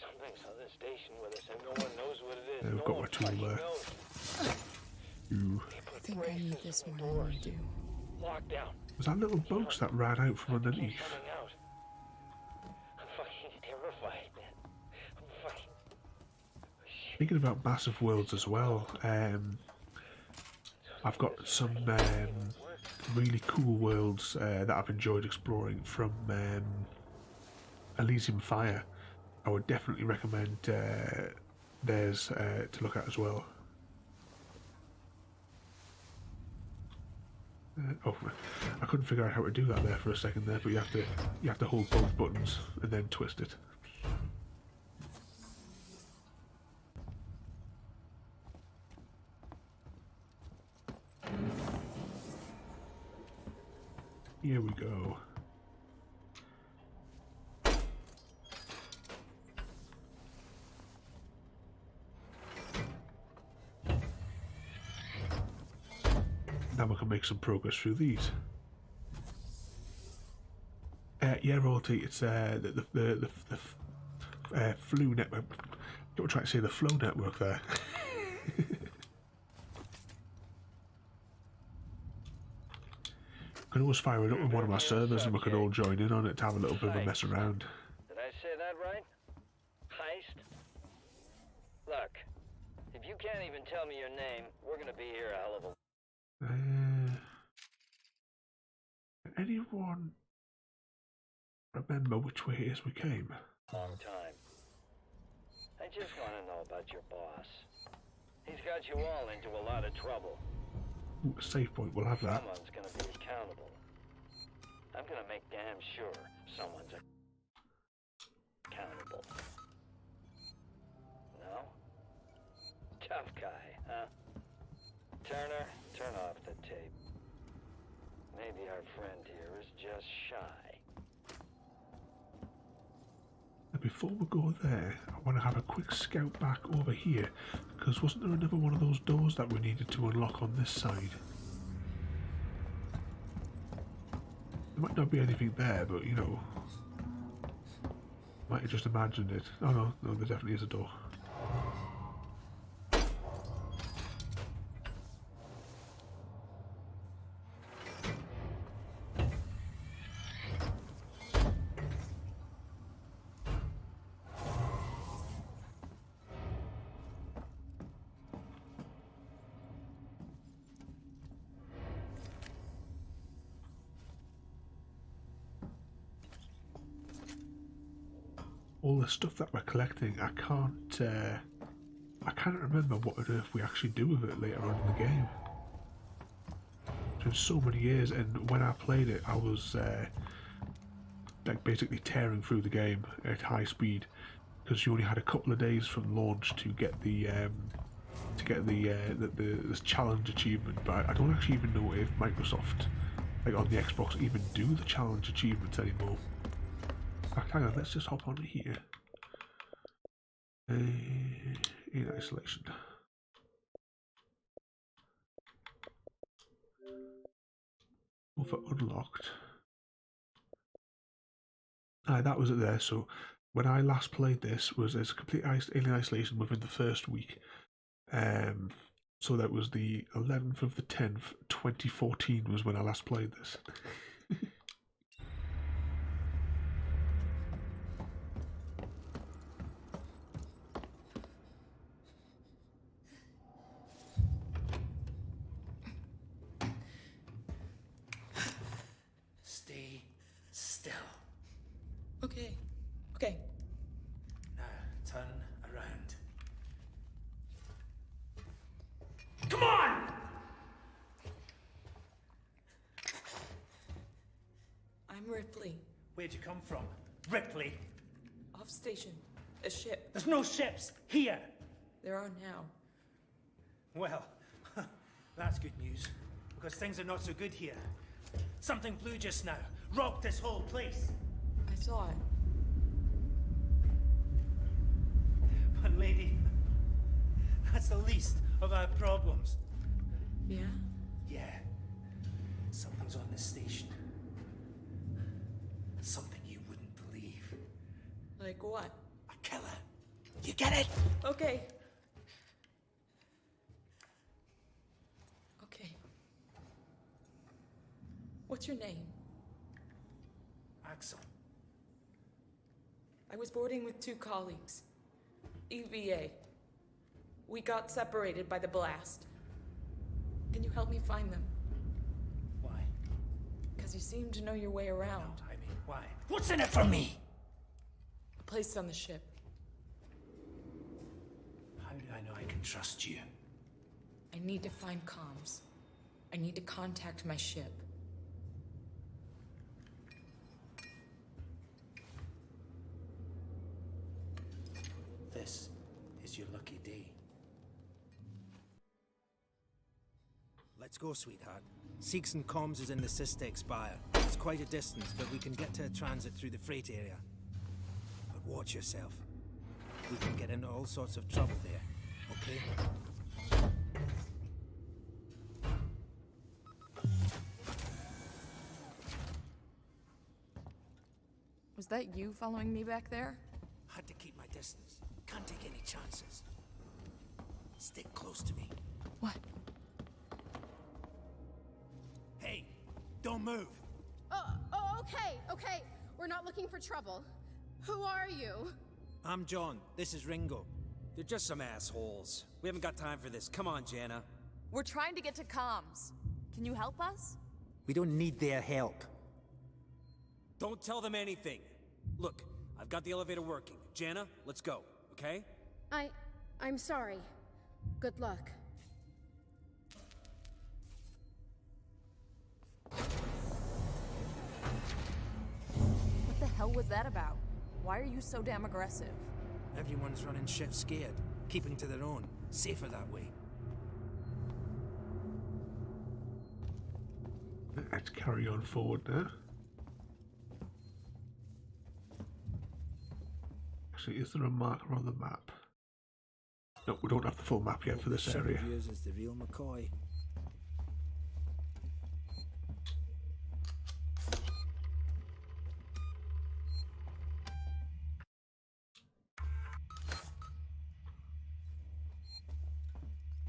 [SPEAKER 14] Something's on this station with us, and no one knows what it is.
[SPEAKER 2] We've got my tool there. Ooh.
[SPEAKER 6] I think I need this more than you do.
[SPEAKER 14] Locked down.
[SPEAKER 2] Was that little box that ran out from underneath? Thinking about massive worlds as well, I've got some really cool worlds that I've enjoyed exploring from Elysium Fire. I would definitely recommend theirs to look at as well. Oh, I couldn't figure out how to do that there for a second there, but you have to hold both buttons and then twist it. Here we go. Now we can make some progress through these. Yeah, royalty. It's the Flu network. Don't try to say the Flow network there. I can always fire it up on one of my servers and we can all join in on it to have a little bit of a mess around.
[SPEAKER 14] Did I say that right? Heist? Look, if you can't even tell me your name, we're gonna be here a hell of a...
[SPEAKER 2] Anyone remember which way it is we came?
[SPEAKER 14] Long time. I just want to know about your boss. He's got you all into a lot of trouble.
[SPEAKER 2] Ooh, a save point, we'll have that.
[SPEAKER 14] Someone's gonna be accountable. I'm gonna make damn sure someone's accountable. No? Tough guy, huh? Turner, turn off the tape. Maybe our friend here is just shy.
[SPEAKER 2] Now before we go there, I want to have a quick scout back over here, because wasn't there another one of those doors that we needed to unlock on this side? There might not be anything there, but you know, might have just imagined it. Oh no, there definitely is a door. All the stuff that we're collecting, I can't remember what on earth we actually do with it later on in the game. It's been so many years, and when I played it, I was like basically tearing through the game at high speed, because you only had a couple of days from launch to get this challenge achievement. But I don't actually even know if Microsoft, like on the Xbox, even do the challenge achievements anymore. Hang on, let's just hop on here. In isolation. Go for unlocked. That was it there. So when I last played this, was as complete alien isolation within the first week. So that was the 11th of the 10th, 2014 was when I last played this.
[SPEAKER 15] Ripley.
[SPEAKER 16] Where'd you come from? Ripley?
[SPEAKER 15] Off station. A ship.
[SPEAKER 16] There's no ships here!
[SPEAKER 15] There are now.
[SPEAKER 16] Well, that's good news. Because things are not so good here. Something flew just now. Rocked this whole place.
[SPEAKER 15] I saw it.
[SPEAKER 16] But lady, that's the least of our problems.
[SPEAKER 15] Yeah?
[SPEAKER 16] Yeah. Something's on this station. Something you wouldn't believe.
[SPEAKER 15] Like what?
[SPEAKER 16] A killer. You get it?
[SPEAKER 15] Okay. Okay. What's your name?
[SPEAKER 16] Axel.
[SPEAKER 15] I was boarding with 2 colleagues. EVA. We got separated by the blast. Can you help me find them?
[SPEAKER 16] Why?
[SPEAKER 15] Because you seem to know your way around.
[SPEAKER 16] No, I mean, why? What's in it for me?
[SPEAKER 15] A place on the ship.
[SPEAKER 16] How do I know I can trust you?
[SPEAKER 15] I need to find comms. I need to contact my ship.
[SPEAKER 16] This is your lucky day.
[SPEAKER 17] Let's go, sweetheart. Seeks and Comms is in the Systex Spire. It's quite a distance, but we can get to a transit through the freight area. But watch yourself. We can get into all sorts of trouble there, okay?
[SPEAKER 6] Was that you following me back there?
[SPEAKER 17] Had to keep my distance. Can't take any chances. Stick close to me.
[SPEAKER 6] What?
[SPEAKER 17] Hey, don't move.
[SPEAKER 7] Oh, okay. We're not looking for trouble. Who are you?
[SPEAKER 17] I'm John. This is Ringo.
[SPEAKER 18] They're just some assholes. We haven't got time for this. Come on, Jana.
[SPEAKER 6] We're trying to get to comms. Can you help us?
[SPEAKER 17] We don't need their help.
[SPEAKER 18] Don't tell them anything. Look, I've got the elevator working. Jana, let's go, okay?
[SPEAKER 7] I'm sorry. Good luck.
[SPEAKER 6] What the hell was that about? Why are you so damn aggressive?
[SPEAKER 17] Everyone's running shit scared, keeping to their own. Safer that way.
[SPEAKER 2] Let's carry on forward now. Actually, is there a marker on the map? No, we don't have the full map yet for this area.
[SPEAKER 17] Is the real McCoy.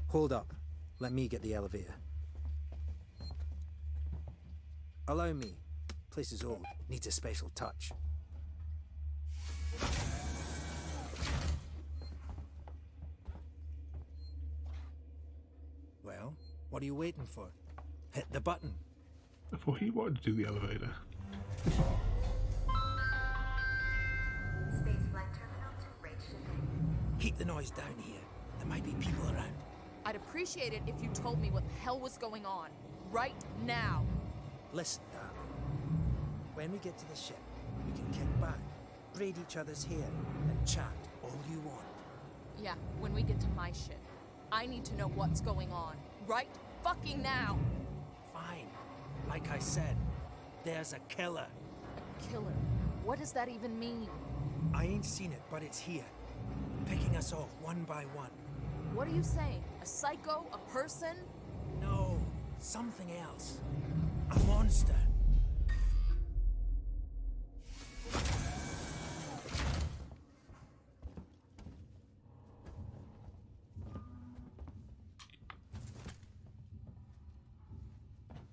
[SPEAKER 17] Hold up. Let me get the elevator. Allow me. Place is old. Needs a special touch. Well, what are you waiting for? Hit the button.
[SPEAKER 2] I thought he wanted to do the elevator.
[SPEAKER 8] Spaceflight terminal to rate shipping.
[SPEAKER 17] Keep the noise down here. There might be people around.
[SPEAKER 6] I'd appreciate it if you told me what the hell was going on. Right now.
[SPEAKER 17] Listen, darling. When we get to the ship, we can kick back, braid each other's hair, and chat all you want.
[SPEAKER 6] Yeah, when we get to my ship. I need to know what's going on. Right fucking now.
[SPEAKER 17] Fine. Like I said, there's a killer.
[SPEAKER 6] A killer? What does that even mean?
[SPEAKER 17] I ain't seen it, but it's here. Picking us off one by one.
[SPEAKER 6] What are you saying? A psycho? A person?
[SPEAKER 17] No, something else. A monster.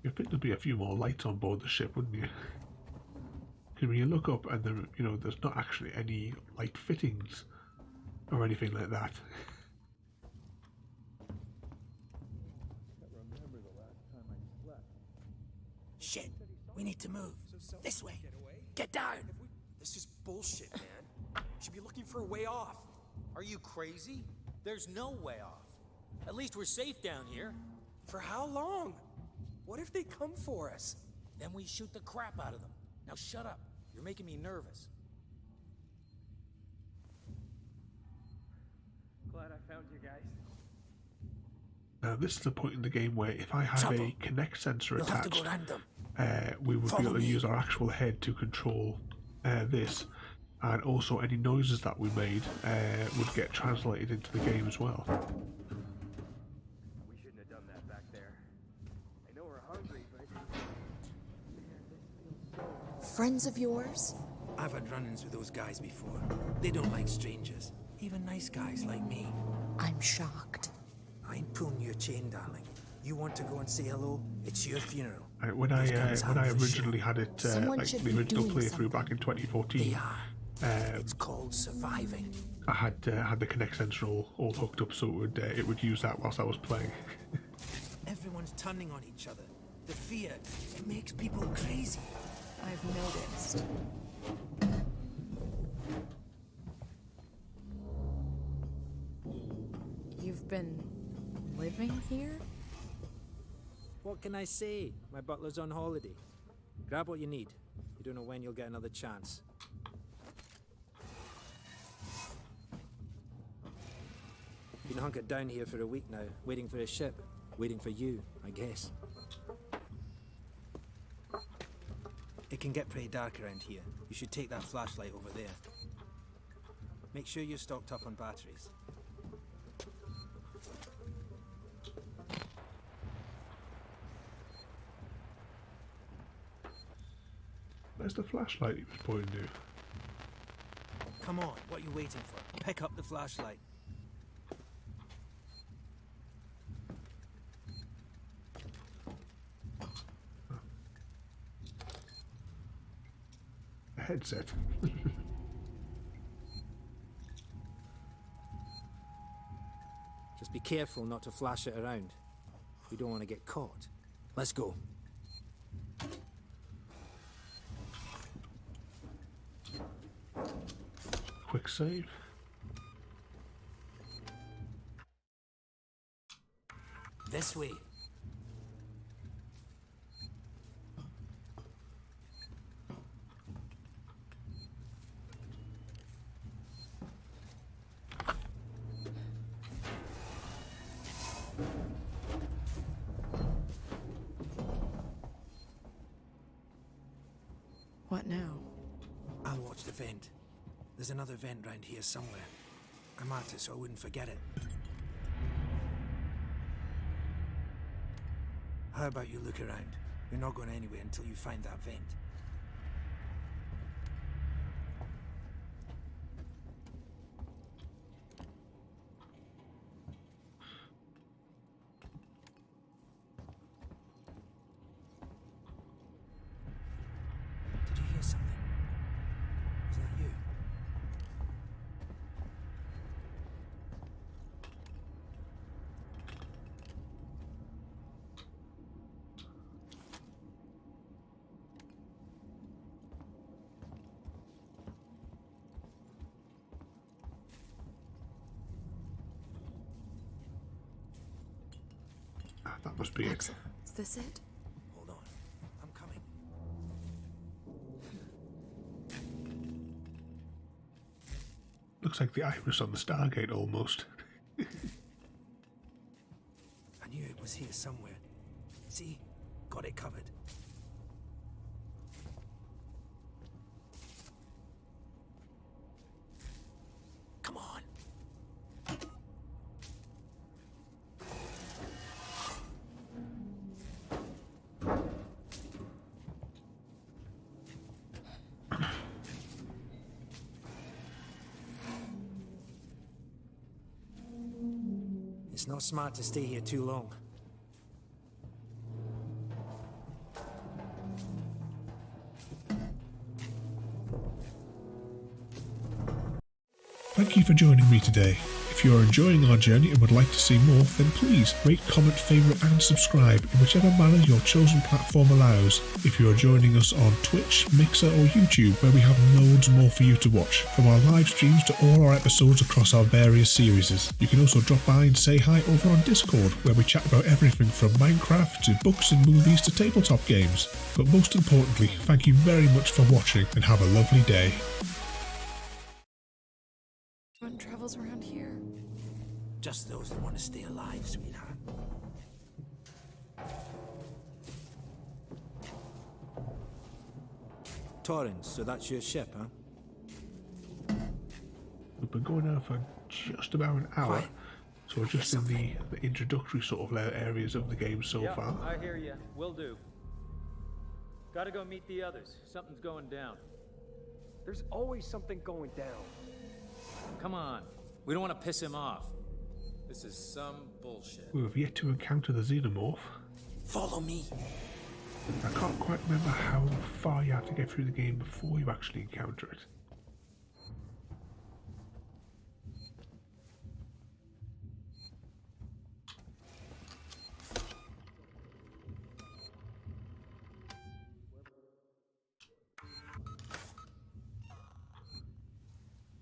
[SPEAKER 2] You'd think there'd be a few more lights on board the ship, wouldn't you? Because when you look up and there, there's not actually any light fittings or anything like that.
[SPEAKER 17] Shit, we need to move. This way. Get down.
[SPEAKER 11] This is bullshit, man. You should be looking for a way off. Are you crazy? There's no way off. At least we're safe down here. For how long? What if they come for us? Then we shoot the crap out of them. Now shut up. You're making me nervous.
[SPEAKER 5] Glad I found you guys.
[SPEAKER 2] Now this is the point in the game where if I have a Kinect sensor
[SPEAKER 17] You'll have to
[SPEAKER 2] attached,
[SPEAKER 17] go random.
[SPEAKER 2] we would be able to use our actual head to control this, and also any noises that we made would get translated into the game as well.
[SPEAKER 5] We shouldn't have done that back there. I know we're hungry, but man, this feels so...
[SPEAKER 17] Friends of yours? I've had run-ins with those guys before. They don't like strangers. Even nice guys like me.
[SPEAKER 12] I'm shocked.
[SPEAKER 17] I ain't pulling your chain, darling. You want to go and say hello? It's your funeral.
[SPEAKER 2] When I originally had it, like the original playthrough back in 2014,
[SPEAKER 17] it's called surviving.
[SPEAKER 2] I had the Kinect sensor all hooked up, so it would use that whilst I was playing.
[SPEAKER 17] Everyone's turning on each other. The fear, it makes people crazy.
[SPEAKER 6] I've noticed. You've been living here?
[SPEAKER 17] What can I say? My butler's on holiday. Grab what you need. You don't know when you'll get another chance. Been hunkered down here for a week now, waiting for a ship. Waiting for you, I guess. It can get pretty dark around here. You should take that flashlight over there. Make sure you're stocked up on batteries.
[SPEAKER 2] Where's the flashlight he was pointing to?
[SPEAKER 17] Come on, what are you waiting for? Pick up the flashlight.
[SPEAKER 2] A headset.
[SPEAKER 17] Just be careful not to flash it around. We don't want to get caught. Let's go.
[SPEAKER 2] Quick save.
[SPEAKER 17] This way.
[SPEAKER 6] What now?
[SPEAKER 17] I'll watch the vent. There's another vent round here somewhere. I marked it so I wouldn't forget it. How about you look around? You're not going anywhere until you find that vent. Did you hear something? Was that you?
[SPEAKER 2] That must be it.
[SPEAKER 6] Is this it?
[SPEAKER 17] Hold on. I'm coming.
[SPEAKER 2] Looks like the iris on the Stargate almost.
[SPEAKER 17] I knew it was here somewhere. See? Got it covered. Come on. It's not smart to stay here too long.
[SPEAKER 2] Thank you for joining me today. If If you're enjoying our journey and would like to see more, then please rate, comment, favourite and subscribe in whichever manner your chosen platform allows. If you're joining us on Twitch, Mixer or YouTube, where we have loads more for you to watch, from our live streams to all our episodes across our various series. You can also drop by and say hi over on Discord, where we chat about everything from Minecraft to books and movies to tabletop games. But most importantly, thank you very much for watching and have a lovely day.
[SPEAKER 9] Everyone travels around here.
[SPEAKER 17] Just those that want to stay alive, sweetheart. Torrens, so that's your ship, huh?
[SPEAKER 2] We've been going now for just about an hour,
[SPEAKER 17] Quiet.
[SPEAKER 2] so we're just in the introductory sort of areas of the game so far.
[SPEAKER 5] I hear you. Will do. Gotta go meet the others. Something's going down.
[SPEAKER 14] There's always something going down.
[SPEAKER 5] Come on. We don't want to piss him off. This is some bullshit.
[SPEAKER 2] We have yet to encounter the xenomorph.
[SPEAKER 17] Follow me.
[SPEAKER 2] I can't quite remember how far you have to get through the game before you actually encounter it.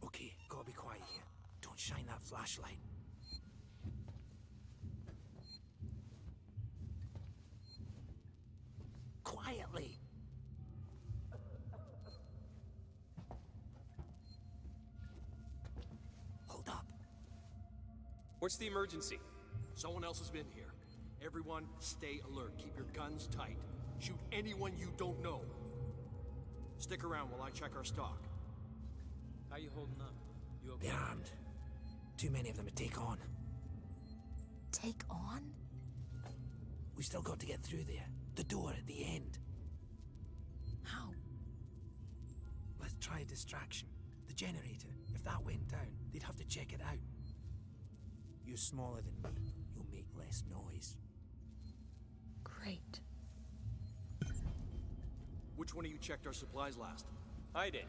[SPEAKER 17] Okay, gotta be quiet here. Don't shine that flashlight. Quietly. Hold up.
[SPEAKER 14] What's the emergency?
[SPEAKER 11] Someone else has been here. Everyone, stay alert. Keep your guns tight. Shoot anyone you don't know. Stick around while I check our stock.
[SPEAKER 5] How you holding up? You okay?
[SPEAKER 17] They're armed. Too many of them to take on.
[SPEAKER 9] Take on?
[SPEAKER 17] We still got to get through there. The door at the end.
[SPEAKER 9] How?
[SPEAKER 17] Let's try a distraction. The generator. If that went down, they'd have to check it out. You're smaller than me. You'll make less noise.
[SPEAKER 9] Great.
[SPEAKER 11] Which one of you checked our supplies last?
[SPEAKER 14] I did.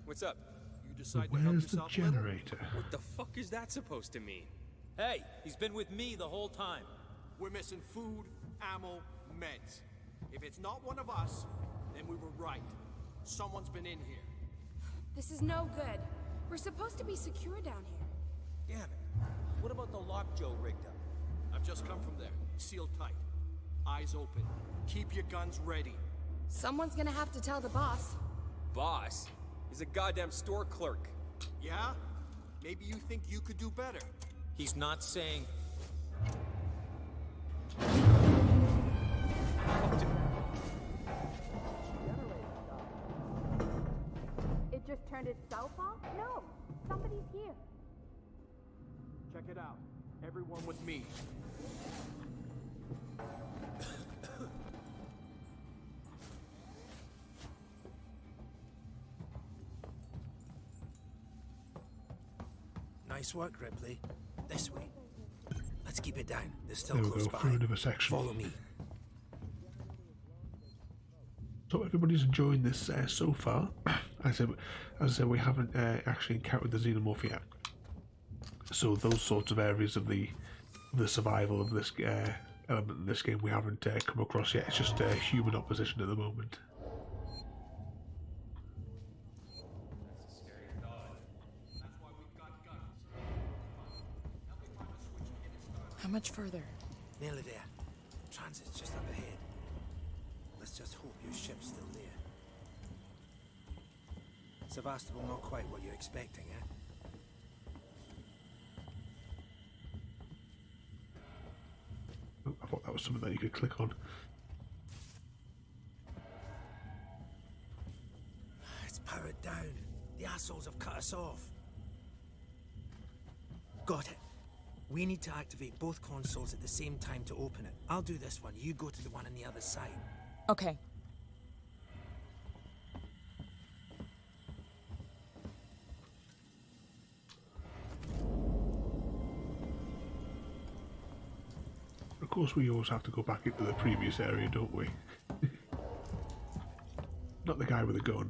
[SPEAKER 14] What's up?
[SPEAKER 11] You decide to help
[SPEAKER 2] Where's the
[SPEAKER 11] yourself a little?
[SPEAKER 2] generator?
[SPEAKER 14] What the fuck is that supposed to mean?
[SPEAKER 5] Hey, he's been with me the whole time.
[SPEAKER 11] We're missing food, ammo, meds. If it's not one of us, then we were right. Someone's been in here.
[SPEAKER 7] This is no good. We're supposed to be secure down here.
[SPEAKER 11] Damn it.
[SPEAKER 5] What about the lock Joe rigged up?
[SPEAKER 11] I've just come from there. Sealed tight. Eyes open. Keep your guns ready.
[SPEAKER 7] Someone's gonna have to tell the boss.
[SPEAKER 14] Boss? He's a goddamn store clerk.
[SPEAKER 11] Yeah? Maybe you think you could do better.
[SPEAKER 5] He's not saying...
[SPEAKER 13] It just turned itself off? No, somebody's here.
[SPEAKER 11] Check it out. Everyone with me.
[SPEAKER 17] Nice work, Ripley. This way. Let's keep it down. They're still
[SPEAKER 2] There we
[SPEAKER 17] close
[SPEAKER 2] go,
[SPEAKER 17] by.
[SPEAKER 2] through another section.
[SPEAKER 17] Follow me.
[SPEAKER 2] So everybody's enjoying this so far. As I said, we haven't actually encountered the xenomorph yet. So those sorts of areas of the survival of this element in this game we haven't come across yet. It's just human opposition at the moment.
[SPEAKER 9] How much further?
[SPEAKER 17] Nearly there. Transit's just up ahead. Let's just hope your ship's still there. Sevastopol not quite what you're expecting, eh?
[SPEAKER 2] Oh, I thought that was something that you could click on.
[SPEAKER 17] It's powered down. The assholes have cut us off. Got it. We need to activate both consoles at the same time to open it. I'll do this one. You go to the one on the other side.
[SPEAKER 9] Okay.
[SPEAKER 2] Of course, we always have to go back into the previous area, don't we? Not the guy with a gun.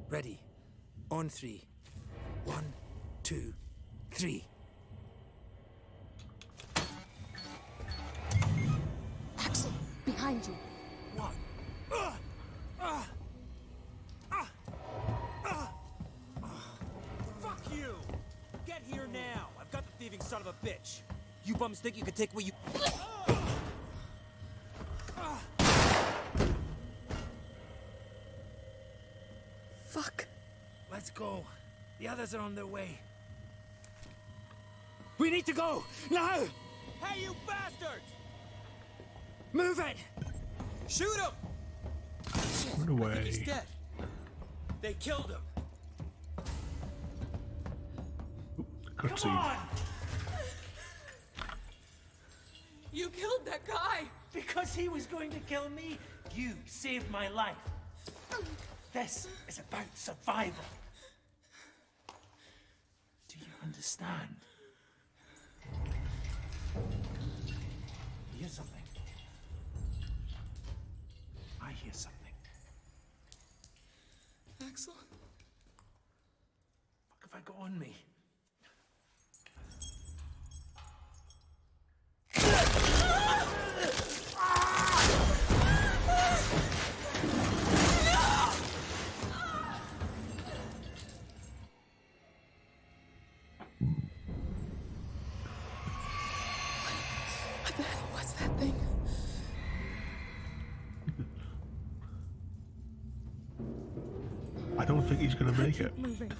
[SPEAKER 17] Ready. On 3. 1, 2, 3. 3.
[SPEAKER 6] Axel, behind you.
[SPEAKER 17] What?
[SPEAKER 18] Fuck you! Get here now! I've got the thieving son of a bitch! You bums think you can take what you...
[SPEAKER 6] Fuck.
[SPEAKER 17] Let's go. The others are on their way. We need to go! Now!
[SPEAKER 18] Hey, you bastards!
[SPEAKER 17] Move it!
[SPEAKER 18] Shoot him!
[SPEAKER 2] Run away.
[SPEAKER 18] He's dead. They killed him.
[SPEAKER 2] Cutscene.
[SPEAKER 6] You killed that guy!
[SPEAKER 16] Because he was going to kill me, you saved my life. This is about survival. Do you understand? Hear something? I hear something.
[SPEAKER 6] Axel?
[SPEAKER 16] What have I got on me?
[SPEAKER 6] What the hell was that thing?
[SPEAKER 2] I don't think he's going to make it.
[SPEAKER 6] Moving.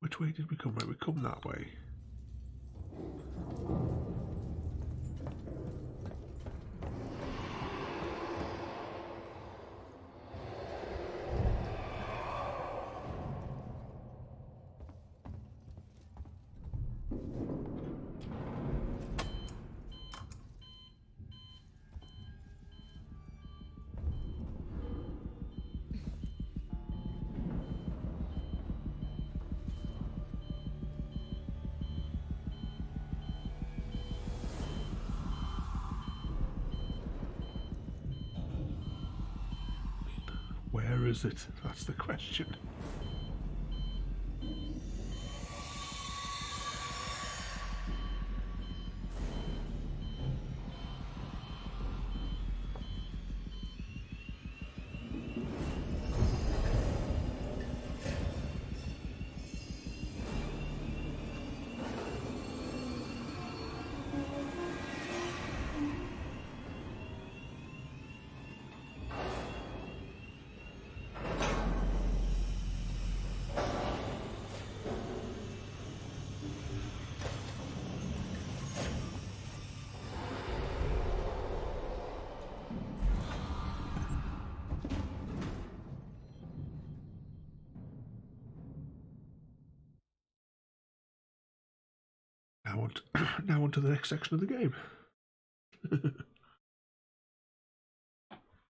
[SPEAKER 2] Which way did we come? Right, we come that way. Where is it? That's the question. Now on to the next section of the game.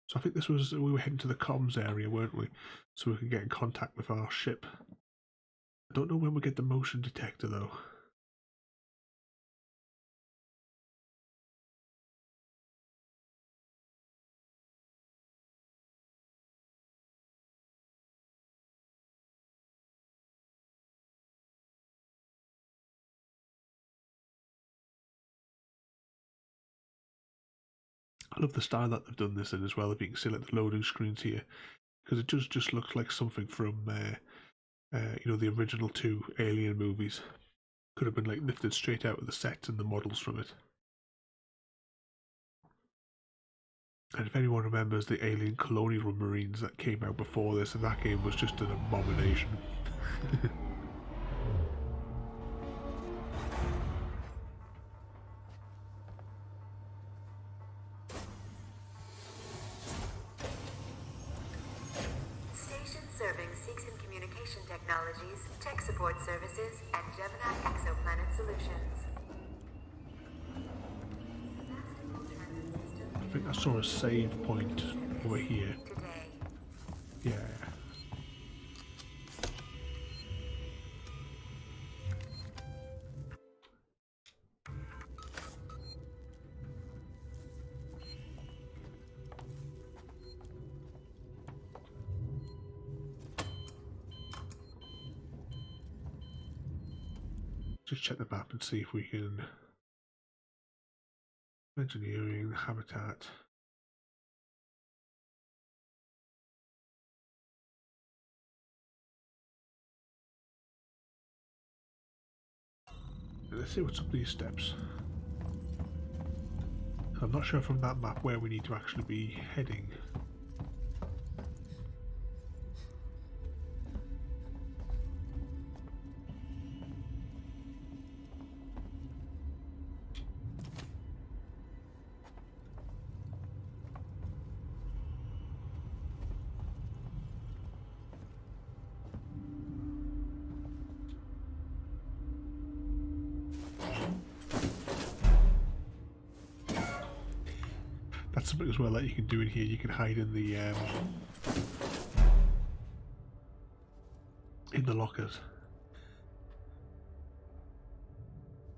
[SPEAKER 2] So I think this was, we were heading to the comms area, weren't we? So we could get in contact with our ship. I don't know when we get the motion detector though. I love the style that they've done this in as well, if you can see like the loading screens here, because it just looks like something from you know, the original 2 Alien movies. Could have been like lifted straight out of the sets and the models from it. And if anyone remembers the Alien Colonial Marines that came out before this, and that game was just an abomination.
[SPEAKER 8] Serving Seeks and Communication Technologies, Tech Support Services, and Gemini Exoplanet Solutions.
[SPEAKER 2] I think I saw a save point over here. Yeah. just check the map and see if we can. Engineering, habitat. Let's see what's up these steps. I'm not sure from that map where we need to actually be heading. That's something as well that you can do in here. You can hide in the lockers.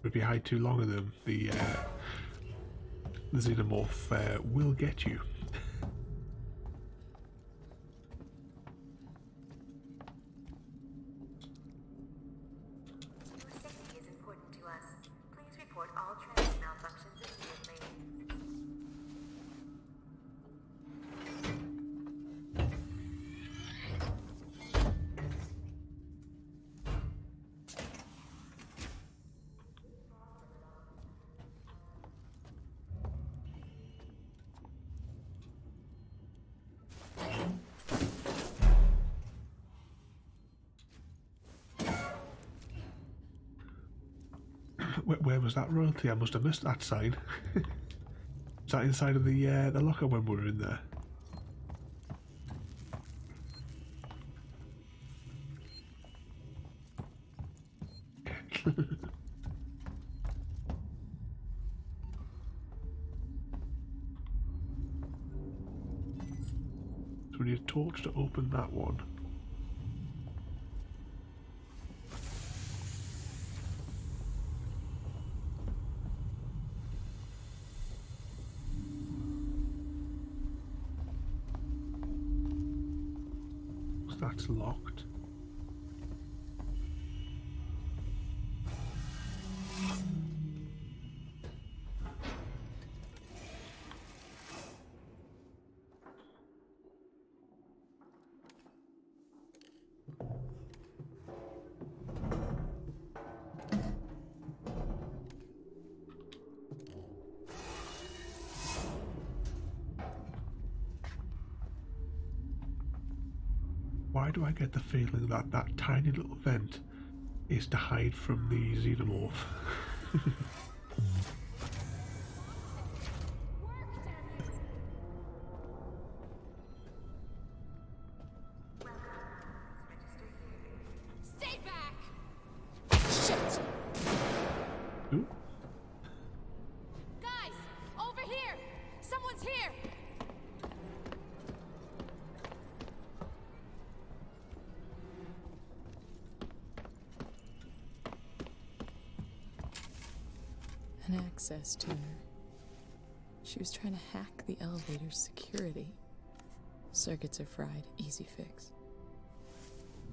[SPEAKER 2] But if you hide too long in them, the xenomorph will get you.
[SPEAKER 8] Your safety is important to us. Please report all transit malfunctions immediately.
[SPEAKER 2] Where was that royalty? I must have missed that sign. Is that inside of the locker when we were in there? So we need a torch to open that one. That's locked. Why do I get the feeling that that tiny little vent is to hide from the xenomorph?
[SPEAKER 6] Stay back! Shit!
[SPEAKER 2] Ooh.
[SPEAKER 6] Guys, over here! Someone's here!
[SPEAKER 19] An access tuner. She was trying to hack the elevator's security. Circuits are fried, easy fix.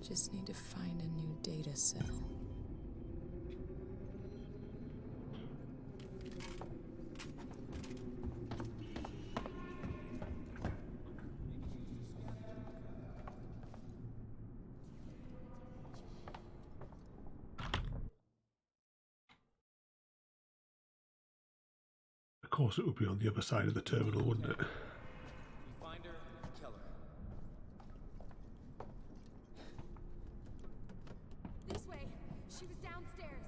[SPEAKER 19] Just need to find a new data cell.
[SPEAKER 2] Of course it would be on the other side of the terminal, wouldn't it?
[SPEAKER 5] Find her, kill her.
[SPEAKER 6] This way! She was downstairs!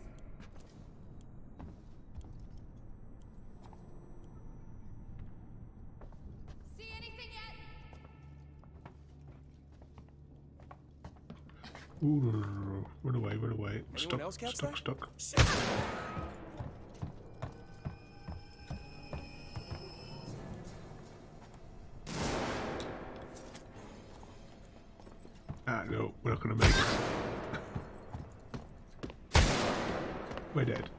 [SPEAKER 6] See anything yet?
[SPEAKER 2] Ooh, no. Run away, run away.
[SPEAKER 18] Anyone
[SPEAKER 2] Stuck. Ah, no, we're not going to make it. We're dead.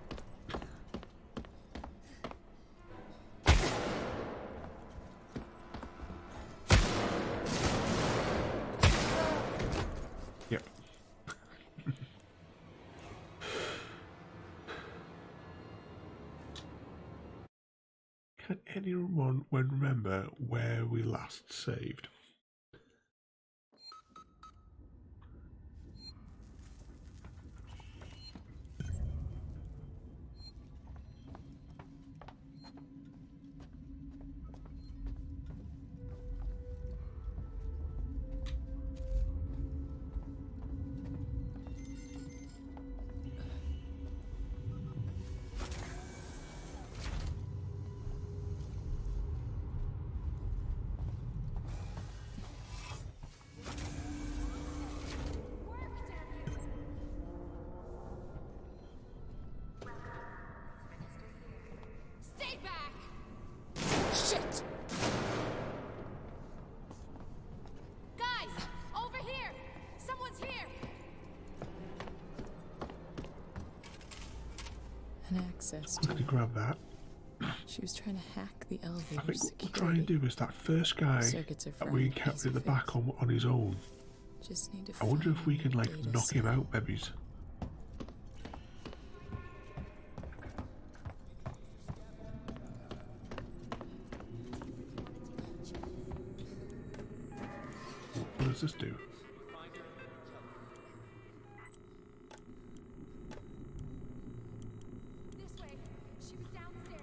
[SPEAKER 2] Yep. Can anyone remember where we last saved?
[SPEAKER 6] Stay back! Shit! Guys, over here! Someone's here!
[SPEAKER 19] An access
[SPEAKER 2] I'm going to grab that.
[SPEAKER 19] She was trying to hack the elevator
[SPEAKER 2] I think what
[SPEAKER 19] security.
[SPEAKER 2] we're trying to do is that first guy
[SPEAKER 19] Circuits are
[SPEAKER 2] that we
[SPEAKER 19] fried,
[SPEAKER 2] encountered
[SPEAKER 19] easy
[SPEAKER 2] at the
[SPEAKER 19] fix.
[SPEAKER 2] back on his own.
[SPEAKER 19] Just need to
[SPEAKER 2] I wonder if
[SPEAKER 19] find
[SPEAKER 2] we can like
[SPEAKER 19] data
[SPEAKER 2] knock him
[SPEAKER 19] set.
[SPEAKER 2] out, babies. What does this do?
[SPEAKER 6] This way. She was downstairs.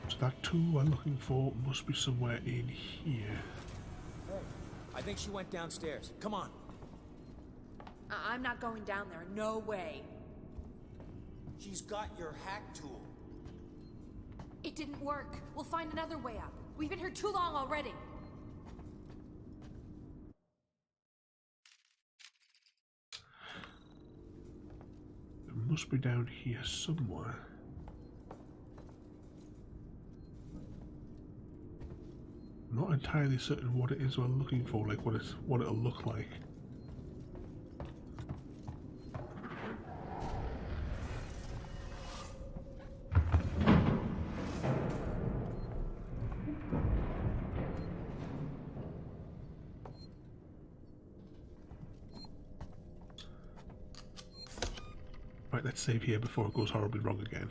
[SPEAKER 2] So that tool we're looking for must be somewhere in here.
[SPEAKER 18] Hey, I think she went downstairs. Come on.
[SPEAKER 6] I'm not going down there. No way.
[SPEAKER 11] She's got your hack tool.
[SPEAKER 6] It didn't work. We'll find another way up. We've been here too long already.
[SPEAKER 2] It must be down here somewhere. I'm not entirely certain what it is we're looking for, like what it'll look like. Right, let's save here before it goes horribly wrong again.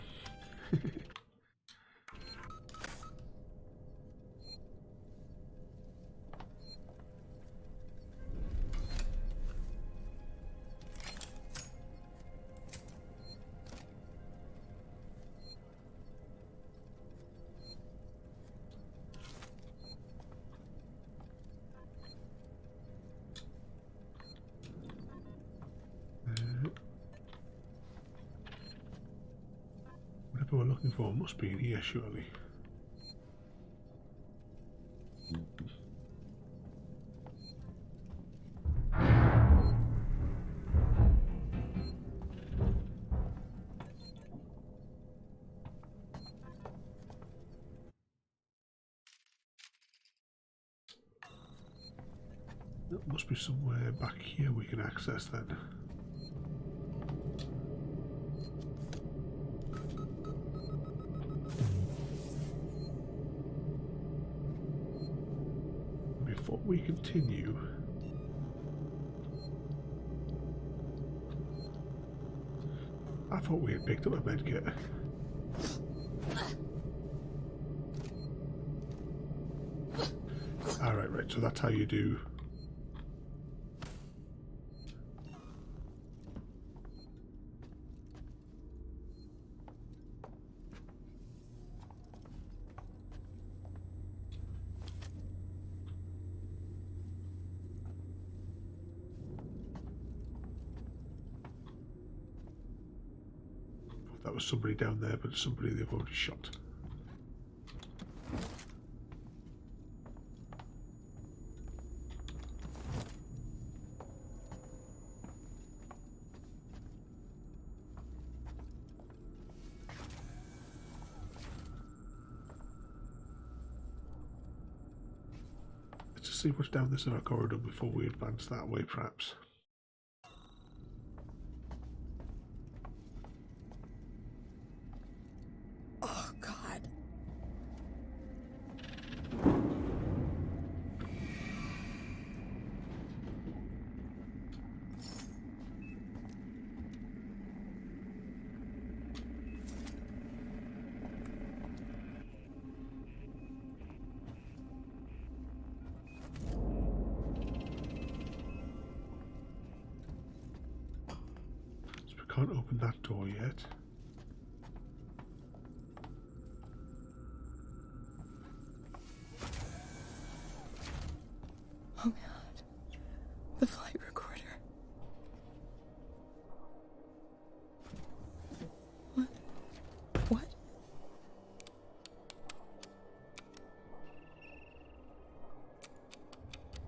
[SPEAKER 2] Whatever we're looking for must be in here, surely. That must be somewhere back here we can access then. Before we continue, I thought we had picked up a medkit. Alright, right, so that's how you do. That was somebody down there, but somebody they've already shot. see what's down this other corridor before we advance that way, perhaps.
[SPEAKER 19] Oh, God.
[SPEAKER 2] So we can't open that door yet.
[SPEAKER 19] Oh, God. The flight recorder. What? What?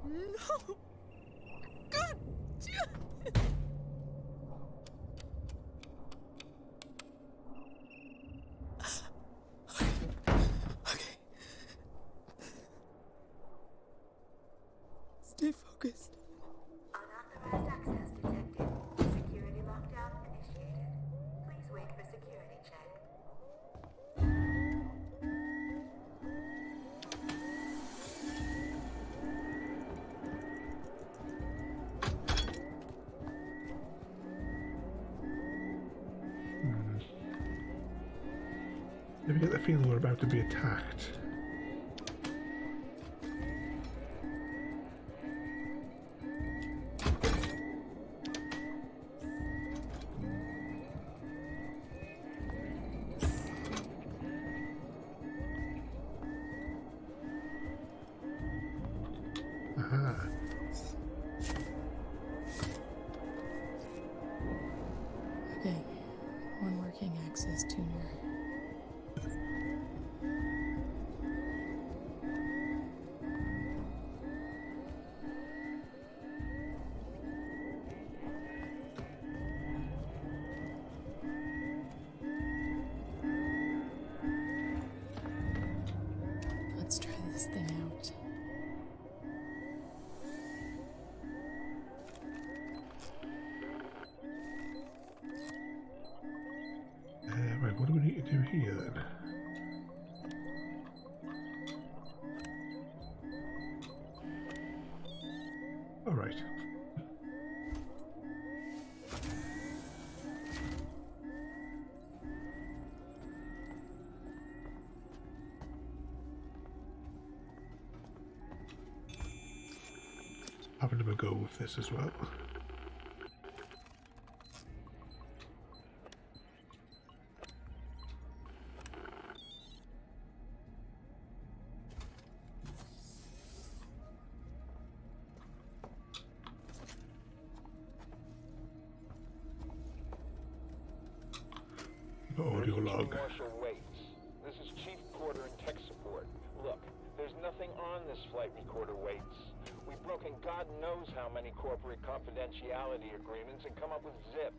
[SPEAKER 19] No! God damn it! Okay. Stay focused.
[SPEAKER 8] Unauthorized access detected. Security lockdown initiated. Please wait for security check.
[SPEAKER 2] Maybe get the feeling we're about to be attacked. Aha.
[SPEAKER 19] Okay, one working access tuner. Let's try this thing out.
[SPEAKER 2] Right, what do we need to do here then? All right. Having a go with this as well. Audio log.
[SPEAKER 14] Marshal Waits. This is Chief Porter and tech support. Look, there's nothing on this flight recorder, Waits. We've broken God knows how many corporate confidentiality agreements and come up with zip.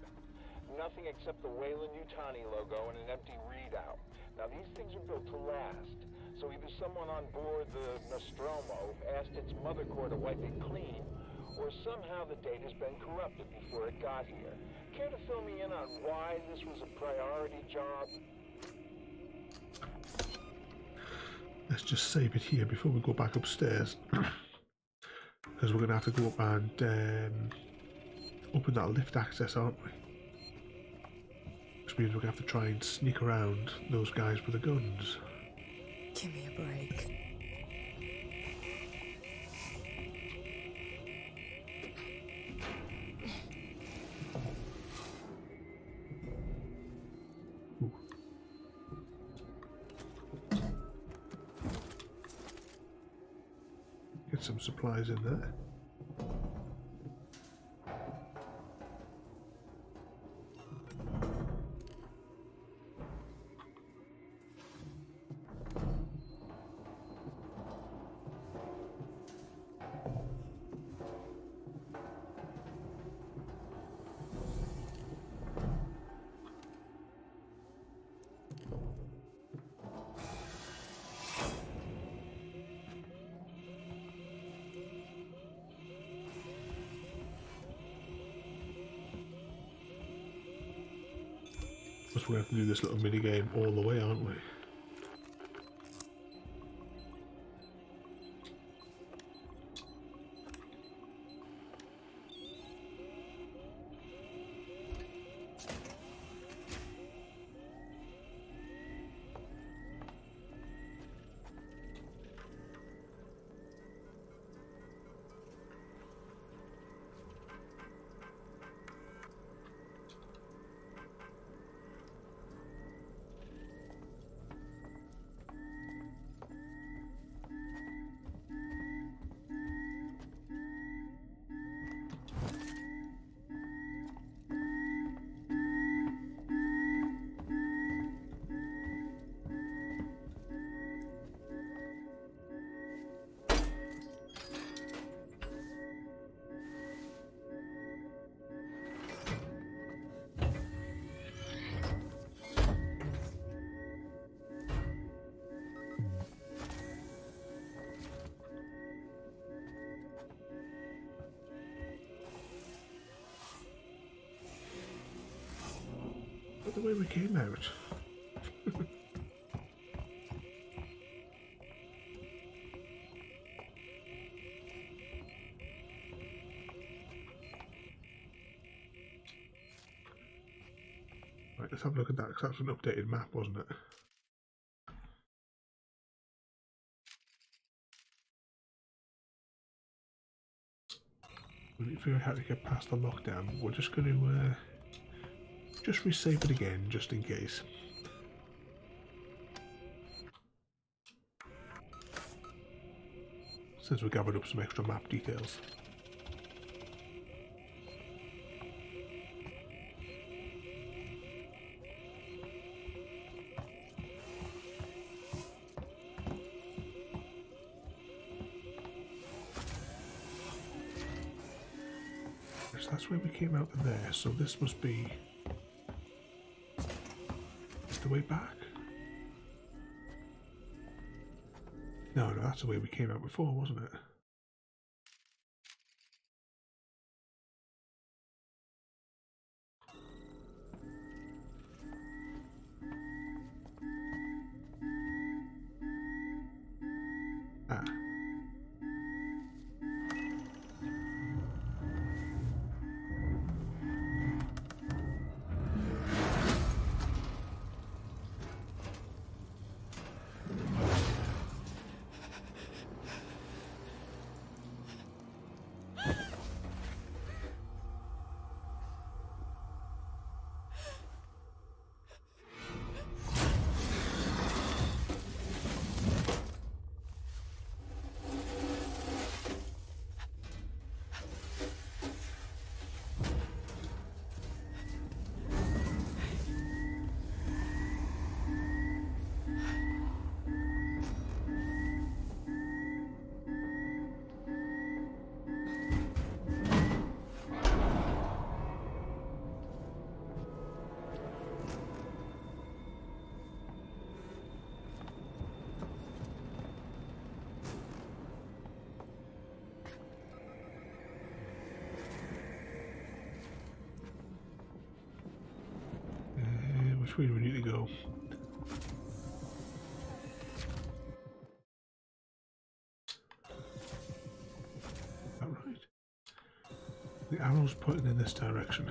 [SPEAKER 14] Nothing except the Weyland-Yutani logo and an empty readout. Now these things are built to last. So either someone on board the Nostromo asked its mother core to wipe it clean, or somehow the data's been corrupted before it got here. Care to fill me in on why this was a priority job?
[SPEAKER 2] Let's just save it here before we go back upstairs. Because we're going to have to go up and open that lift access, aren't we? Which means we're going to have to try and sneak around those guys with the guns.
[SPEAKER 19] Give me a break.
[SPEAKER 2] Get some supplies in there. Because we're going to have to do this little mini game all the way, aren't we? The way we came out. Right, let's have a look at that, because that's an updated map, wasn't it? We need to figure out how to get past the lockdown. We're just going to just resave it again, just in case. Since we gathered up some extra map details. So that's where we came out of there, so this must be the way back. No, that's the way we came out before, wasn't it? Ah. Which way do we need to go? All right. The arrow's pointing in this direction.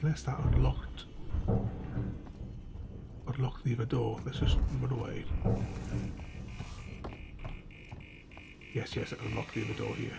[SPEAKER 2] Unless that unlocked the other door. Let's just run away. Yes, it unlocked the other door here.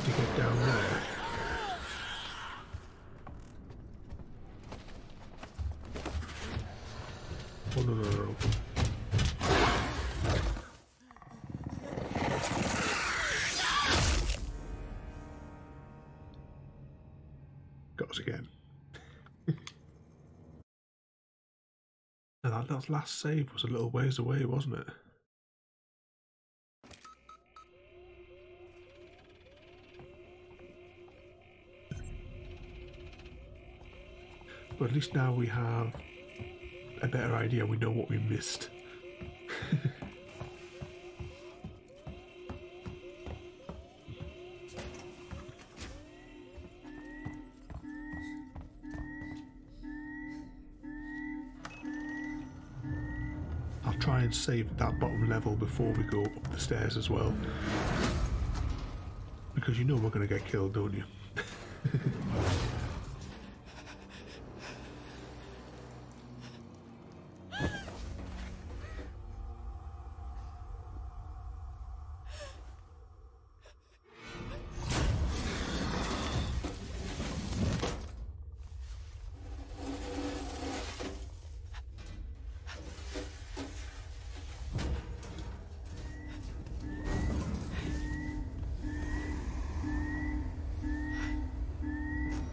[SPEAKER 2] to get down there. Oh no. Got us again. And that last save was a little ways away, wasn't it? But at least now we have a better idea. We know what we missed. I'll try and save that bottom level before we go up the stairs as well. Because you know we're going to get killed, don't you?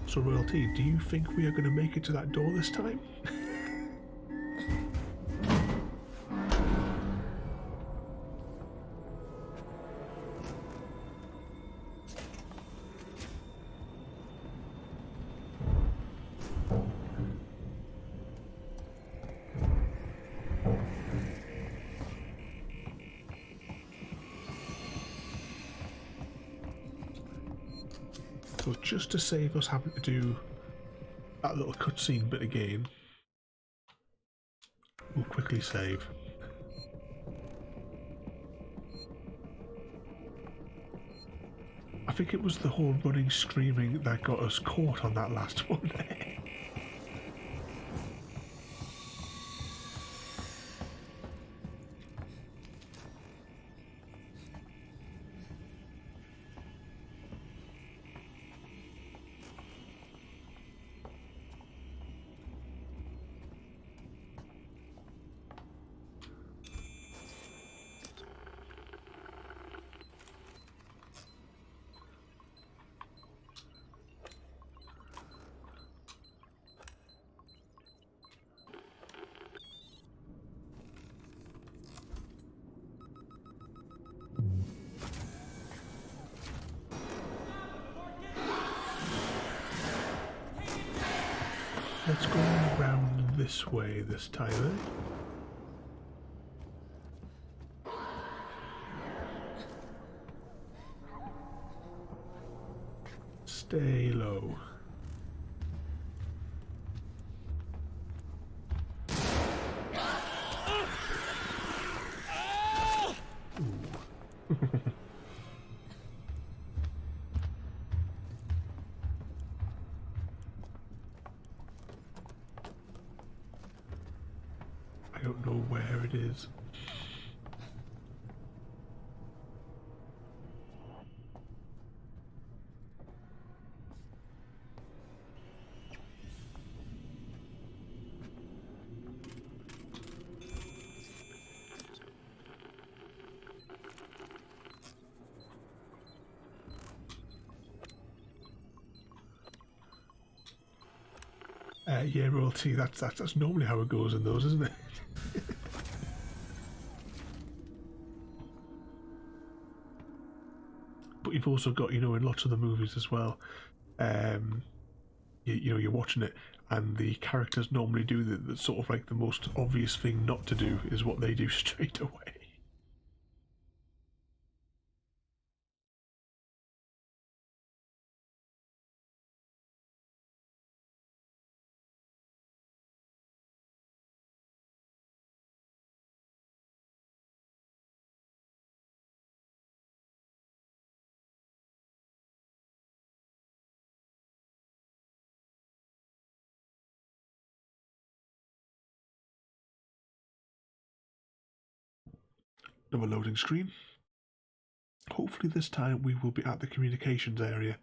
[SPEAKER 2] So Royalty, do you think we are going to make it to that door this time? So just to save us having to do that little cutscene bit again, we'll quickly save. I think it was the whole running, screaming that got us caught on that last one. Let's go around this way this time, eh? Stay low. I don't know where it is. Yeah, Royalty, that's normally how it goes in those, isn't it? But you've also got, you know, in lots of the movies as well, you know, you're watching it and the characters normally do the sort of like the most obvious thing not to do is what they do straight away. Another loading screen. hopefully this time we will be at the communications area.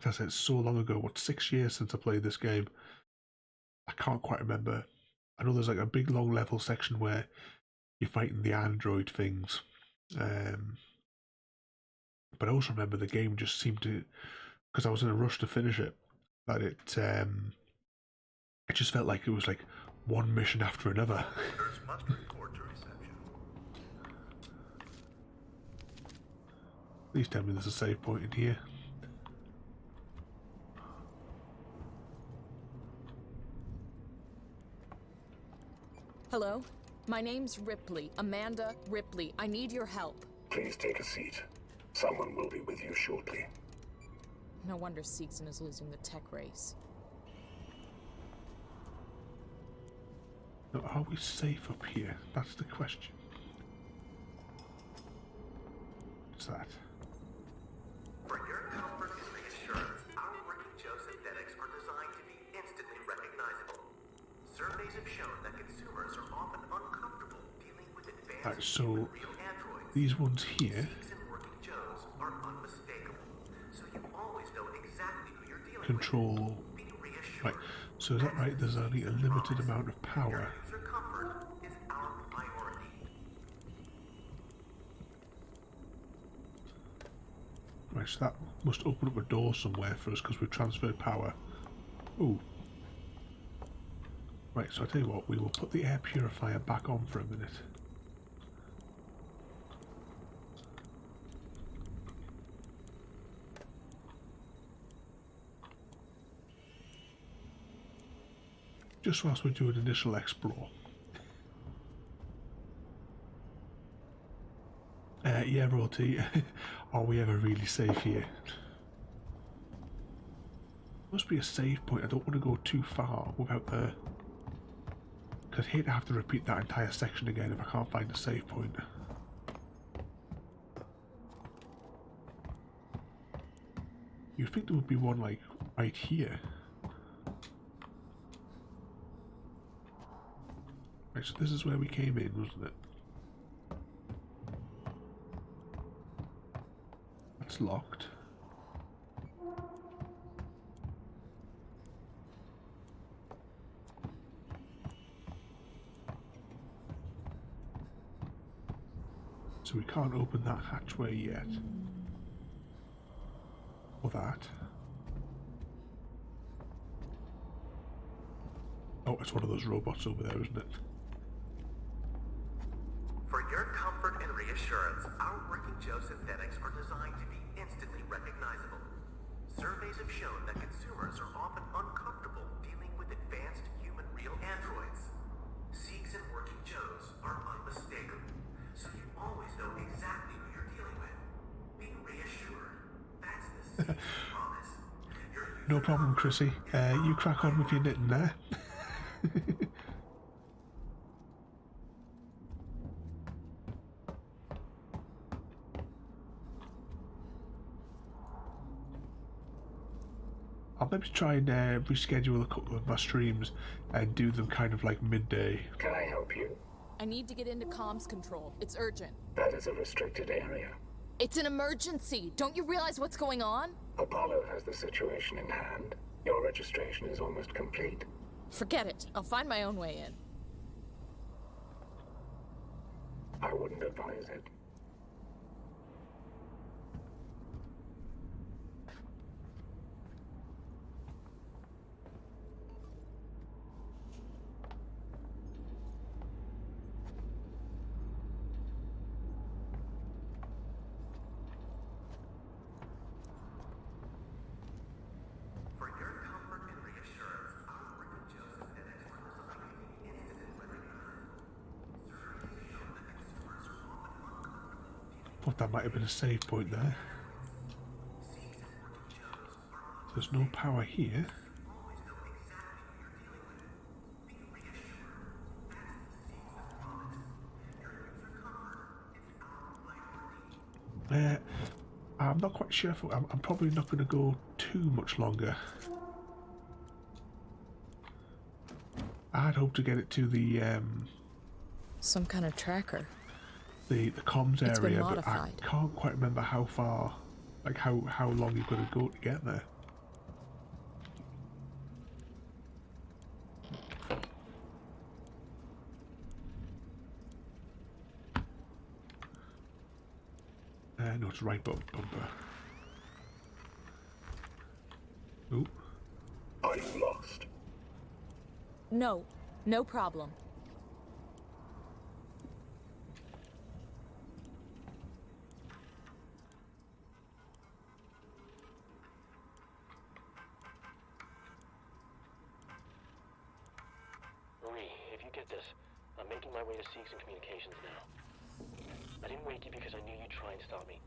[SPEAKER 2] As I said, so long ago, what, 6 years since I played this game? I can't quite remember. I know there's like a big long level section where you're fighting the android things. But I also remember the game just seemed to, because I was in a rush to finish it, that it just felt like it was like one mission after another. Please tell me there's a save point in here.
[SPEAKER 6] Hello? My name's Ripley. Amanda Ripley. I need your help.
[SPEAKER 20] Please take a seat. Someone will be with you shortly.
[SPEAKER 6] No wonder Seegson is losing the tech race.
[SPEAKER 2] Now, are we safe up here? That's the question. What's that?
[SPEAKER 21] For your comfort and reassurance, our working Joe synthetics are designed to be instantly recognizable. Surveys have shown that consumers are often uncomfortable dealing with advanced
[SPEAKER 2] Right, so
[SPEAKER 21] real androids.
[SPEAKER 2] these ones here
[SPEAKER 21] Working Joes are unmistakable, so you always know exactly who you're dealing
[SPEAKER 2] control. Right, so is that right? There's only a limited amount of power.
[SPEAKER 21] with. User comfort is our priority.
[SPEAKER 2] Right, so that must open up a door somewhere for us because we've transferred power. Ooh. Right, so I tell you what, we will put the air purifier back on for a minute. Just whilst we do an initial explore. Yeah, Rorty, are we ever really safe here? Must be a save point. I don't want to go too far without the... Because I'd hate to have to repeat that entire section again if I can't find a save point. You'd think there would be one, like, right here. Right, so this is where we came in, wasn't it? That's locked. So we can't open that hatchway yet. Or that. Oh, it's one of those robots over there, isn't it?
[SPEAKER 21] For your comfort and reassurance, our working Joe synthetics are designed to be instantly recognizable. Surveys have shown that consumers are often uncomfortable dealing with advanced human real androids. Seegson working Joes are unmistakable, so you always know exactly who you're dealing with. Be reassured. That's the Seegson promise.
[SPEAKER 2] No problem, Chrissy. You crack on with your knitting there. I'll maybe try and reschedule a couple of my streams and do them kind of like midday.
[SPEAKER 20] Can I help you?
[SPEAKER 6] I need to get into comms control. It's urgent.
[SPEAKER 20] That is a restricted area.
[SPEAKER 6] It's an emergency. Don't you realize what's going on?
[SPEAKER 20] Apollo has the situation in hand. Your registration is almost complete.
[SPEAKER 6] Forget it. I'll find my own way in.
[SPEAKER 20] I wouldn't advise it.
[SPEAKER 21] For your comfort and reassurance, our working Joe synthetics are designed to be instantly recognizable. Surveys have shown that consumers are often uncomfortable.
[SPEAKER 2] Thought that might have been a save point there. There's no power here. I'm not quite sure if I'm probably not going to go too much longer. I'd hoped to get it to the
[SPEAKER 19] Some kind of tracker.
[SPEAKER 2] the comms
[SPEAKER 19] It's been
[SPEAKER 2] area, but I
[SPEAKER 19] modified.
[SPEAKER 2] can't quite remember how far, like how long you've got to go to get there. No, it's right bumper. Ooh.
[SPEAKER 20] Are you lost?
[SPEAKER 6] No, no problem.
[SPEAKER 14] Marie, if you get this, I'm making my way to Seegson Communications now. I didn't wake you because I knew you'd try and stop me.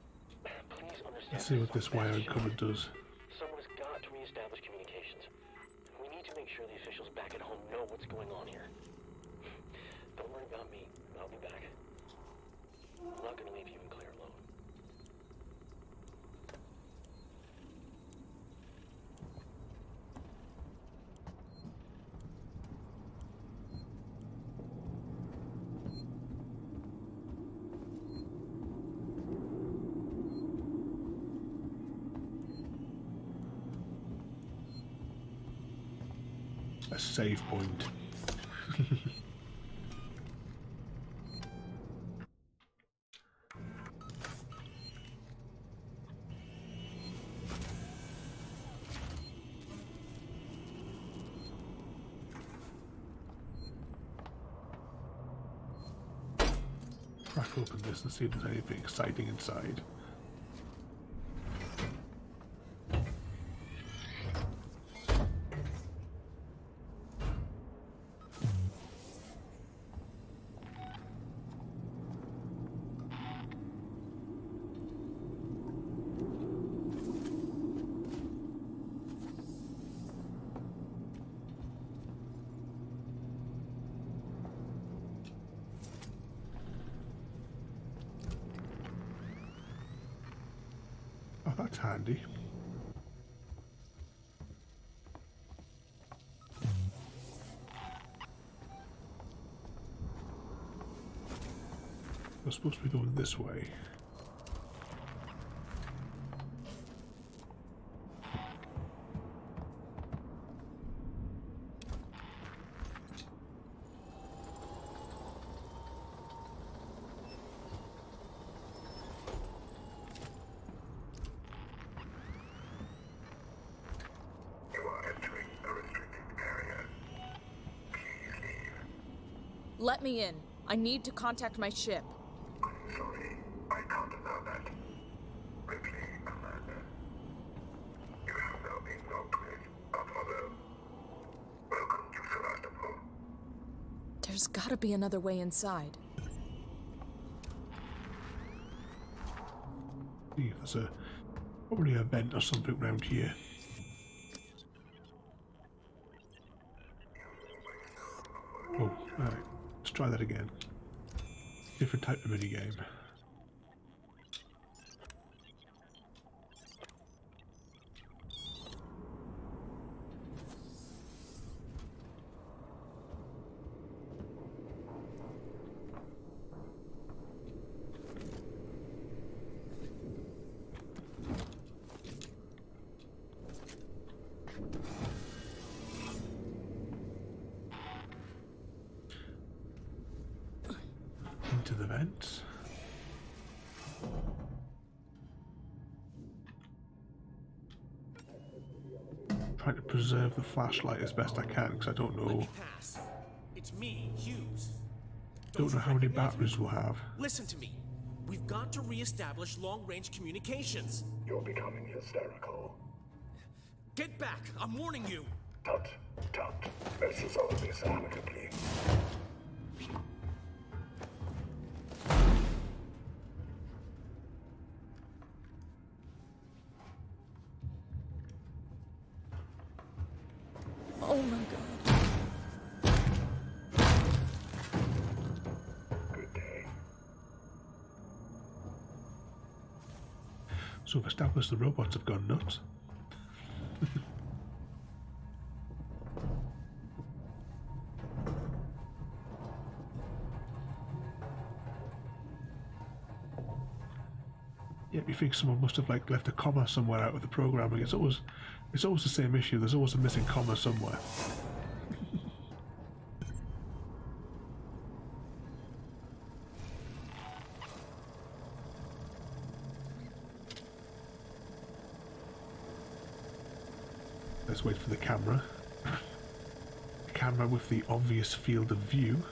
[SPEAKER 14] Please understand.
[SPEAKER 2] Let's see what this wiring cupboard does.
[SPEAKER 14] Someone has got to reestablish communications. We need to make sure the officials back at home know what's going on here. Don't worry about me. I'll be back. I'm not going to leave you and Claire alone.
[SPEAKER 2] A save point. Crack open this and see if there's anything exciting inside. Oh, that's handy. We're supposed to be going this way.
[SPEAKER 6] Let me in. I need to contact my ship.
[SPEAKER 20] Sorry, I can't allow that. Ripley, Amanda. You have now been locked with Apollo. Welcome to Sevastopol.
[SPEAKER 6] There's gotta be another way inside.
[SPEAKER 2] See, there's probably a vent or something around here. Oh, alright. Let's try that again. Different type of minigame. Into the vents. Trying to preserve the flashlight as best I can because I don't know.
[SPEAKER 11] Pass. It's me, Hughes.
[SPEAKER 2] Don't know how many batteries we'll have.
[SPEAKER 11] Listen to me. We've got to reestablish long-range communications.
[SPEAKER 20] You're becoming hysterical.
[SPEAKER 11] Get back! I'm warning you!
[SPEAKER 20] Tut, tut. Let's resolve this amicably.
[SPEAKER 6] Oh my god.
[SPEAKER 20] Good day.
[SPEAKER 2] So we've established the robots have gone nuts. you think someone must have like left a comma somewhere out of the programming. It's always the same issue. There's always a missing comma somewhere. Let's wait for the camera. The camera with the obvious field of view.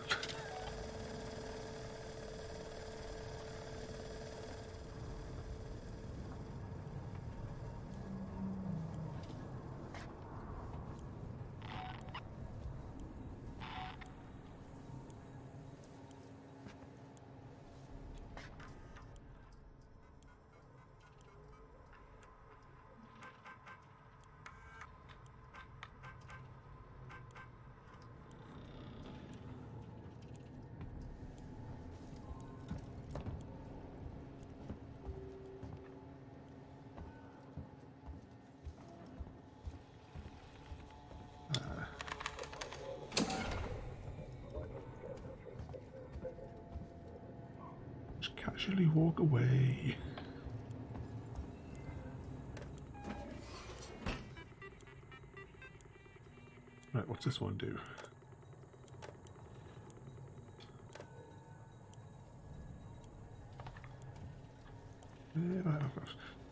[SPEAKER 2] Casually walk away. Right, what's this one do?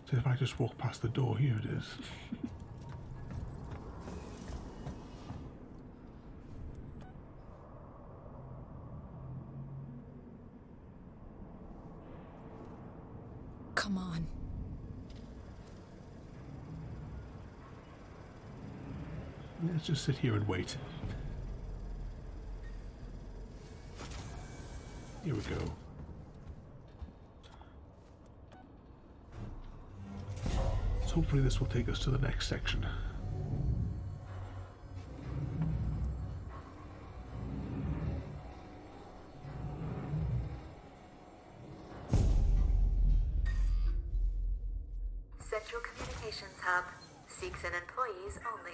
[SPEAKER 2] So if I just walk past the door, here it is.
[SPEAKER 19] Come on.
[SPEAKER 2] Let's just sit here and wait. Here we go. So hopefully this will take us to the next section.
[SPEAKER 8] Central Communications Hub. Seeks and employees only.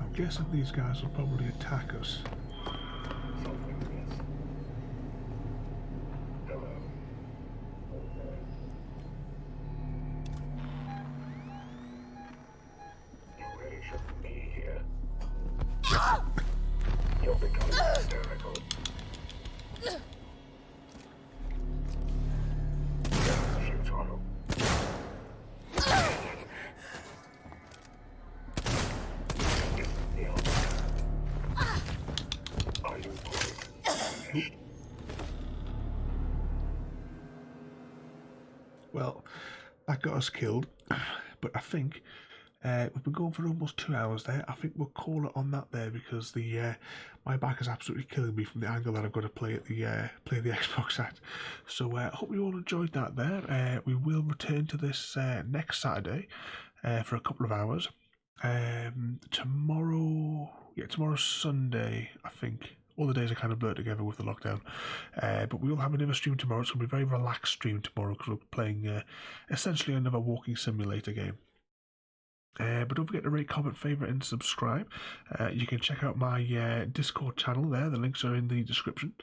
[SPEAKER 2] I'm guessing these guys will probably attack us.
[SPEAKER 20] You really shouldn't be here. You're becoming hysterical. Futile.
[SPEAKER 2] Well, that got us killed, but I think we've been going for almost 2 hours there. I think we'll call it on that there because the my back is absolutely killing me from the angle that I've got to play at the Xbox at. So I hope you all enjoyed that there. We will return to this next Saturday for a couple of hours. Tomorrow's Sunday, I think. All the days are kind of blurred together with the lockdown. But we will have another stream tomorrow. It's going to be a very relaxed stream tomorrow because we're playing essentially another walking simulator game. But don't forget to rate, comment, favourite and subscribe. You can check out my Discord channel there. The links are in the description.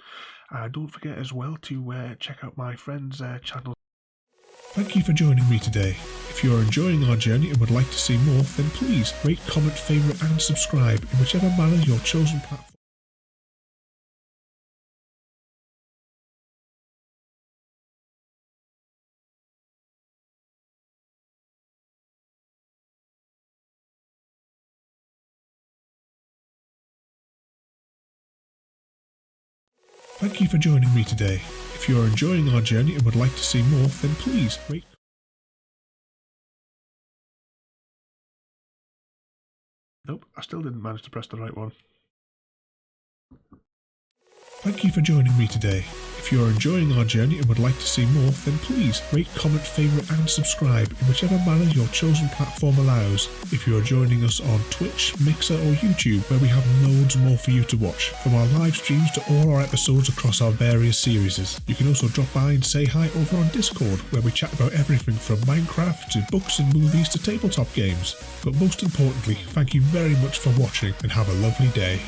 [SPEAKER 2] Don't forget as well to check out my friend's channel. Thank you for joining me today. If you are enjoying our journey and would like to see more, then please rate, comment, favourite and subscribe in whichever manner your chosen platform. Thank you for joining me today. If you are enjoying our journey and would like to see more, then please rate. Nope, I still didn't manage to press the right one. Thank you for joining me today. If you're enjoying our journey and would like to see more, then please rate, comment, favourite and subscribe in whichever manner your chosen platform allows. If you are joining us on Twitch, Mixer or YouTube, where we have loads more for you to watch, from our live streams to all our episodes across our various series. You can also drop by and say hi over on Discord, where we chat about everything from Minecraft to books and movies to tabletop games. But most importantly, thank you very much for watching and have a lovely day.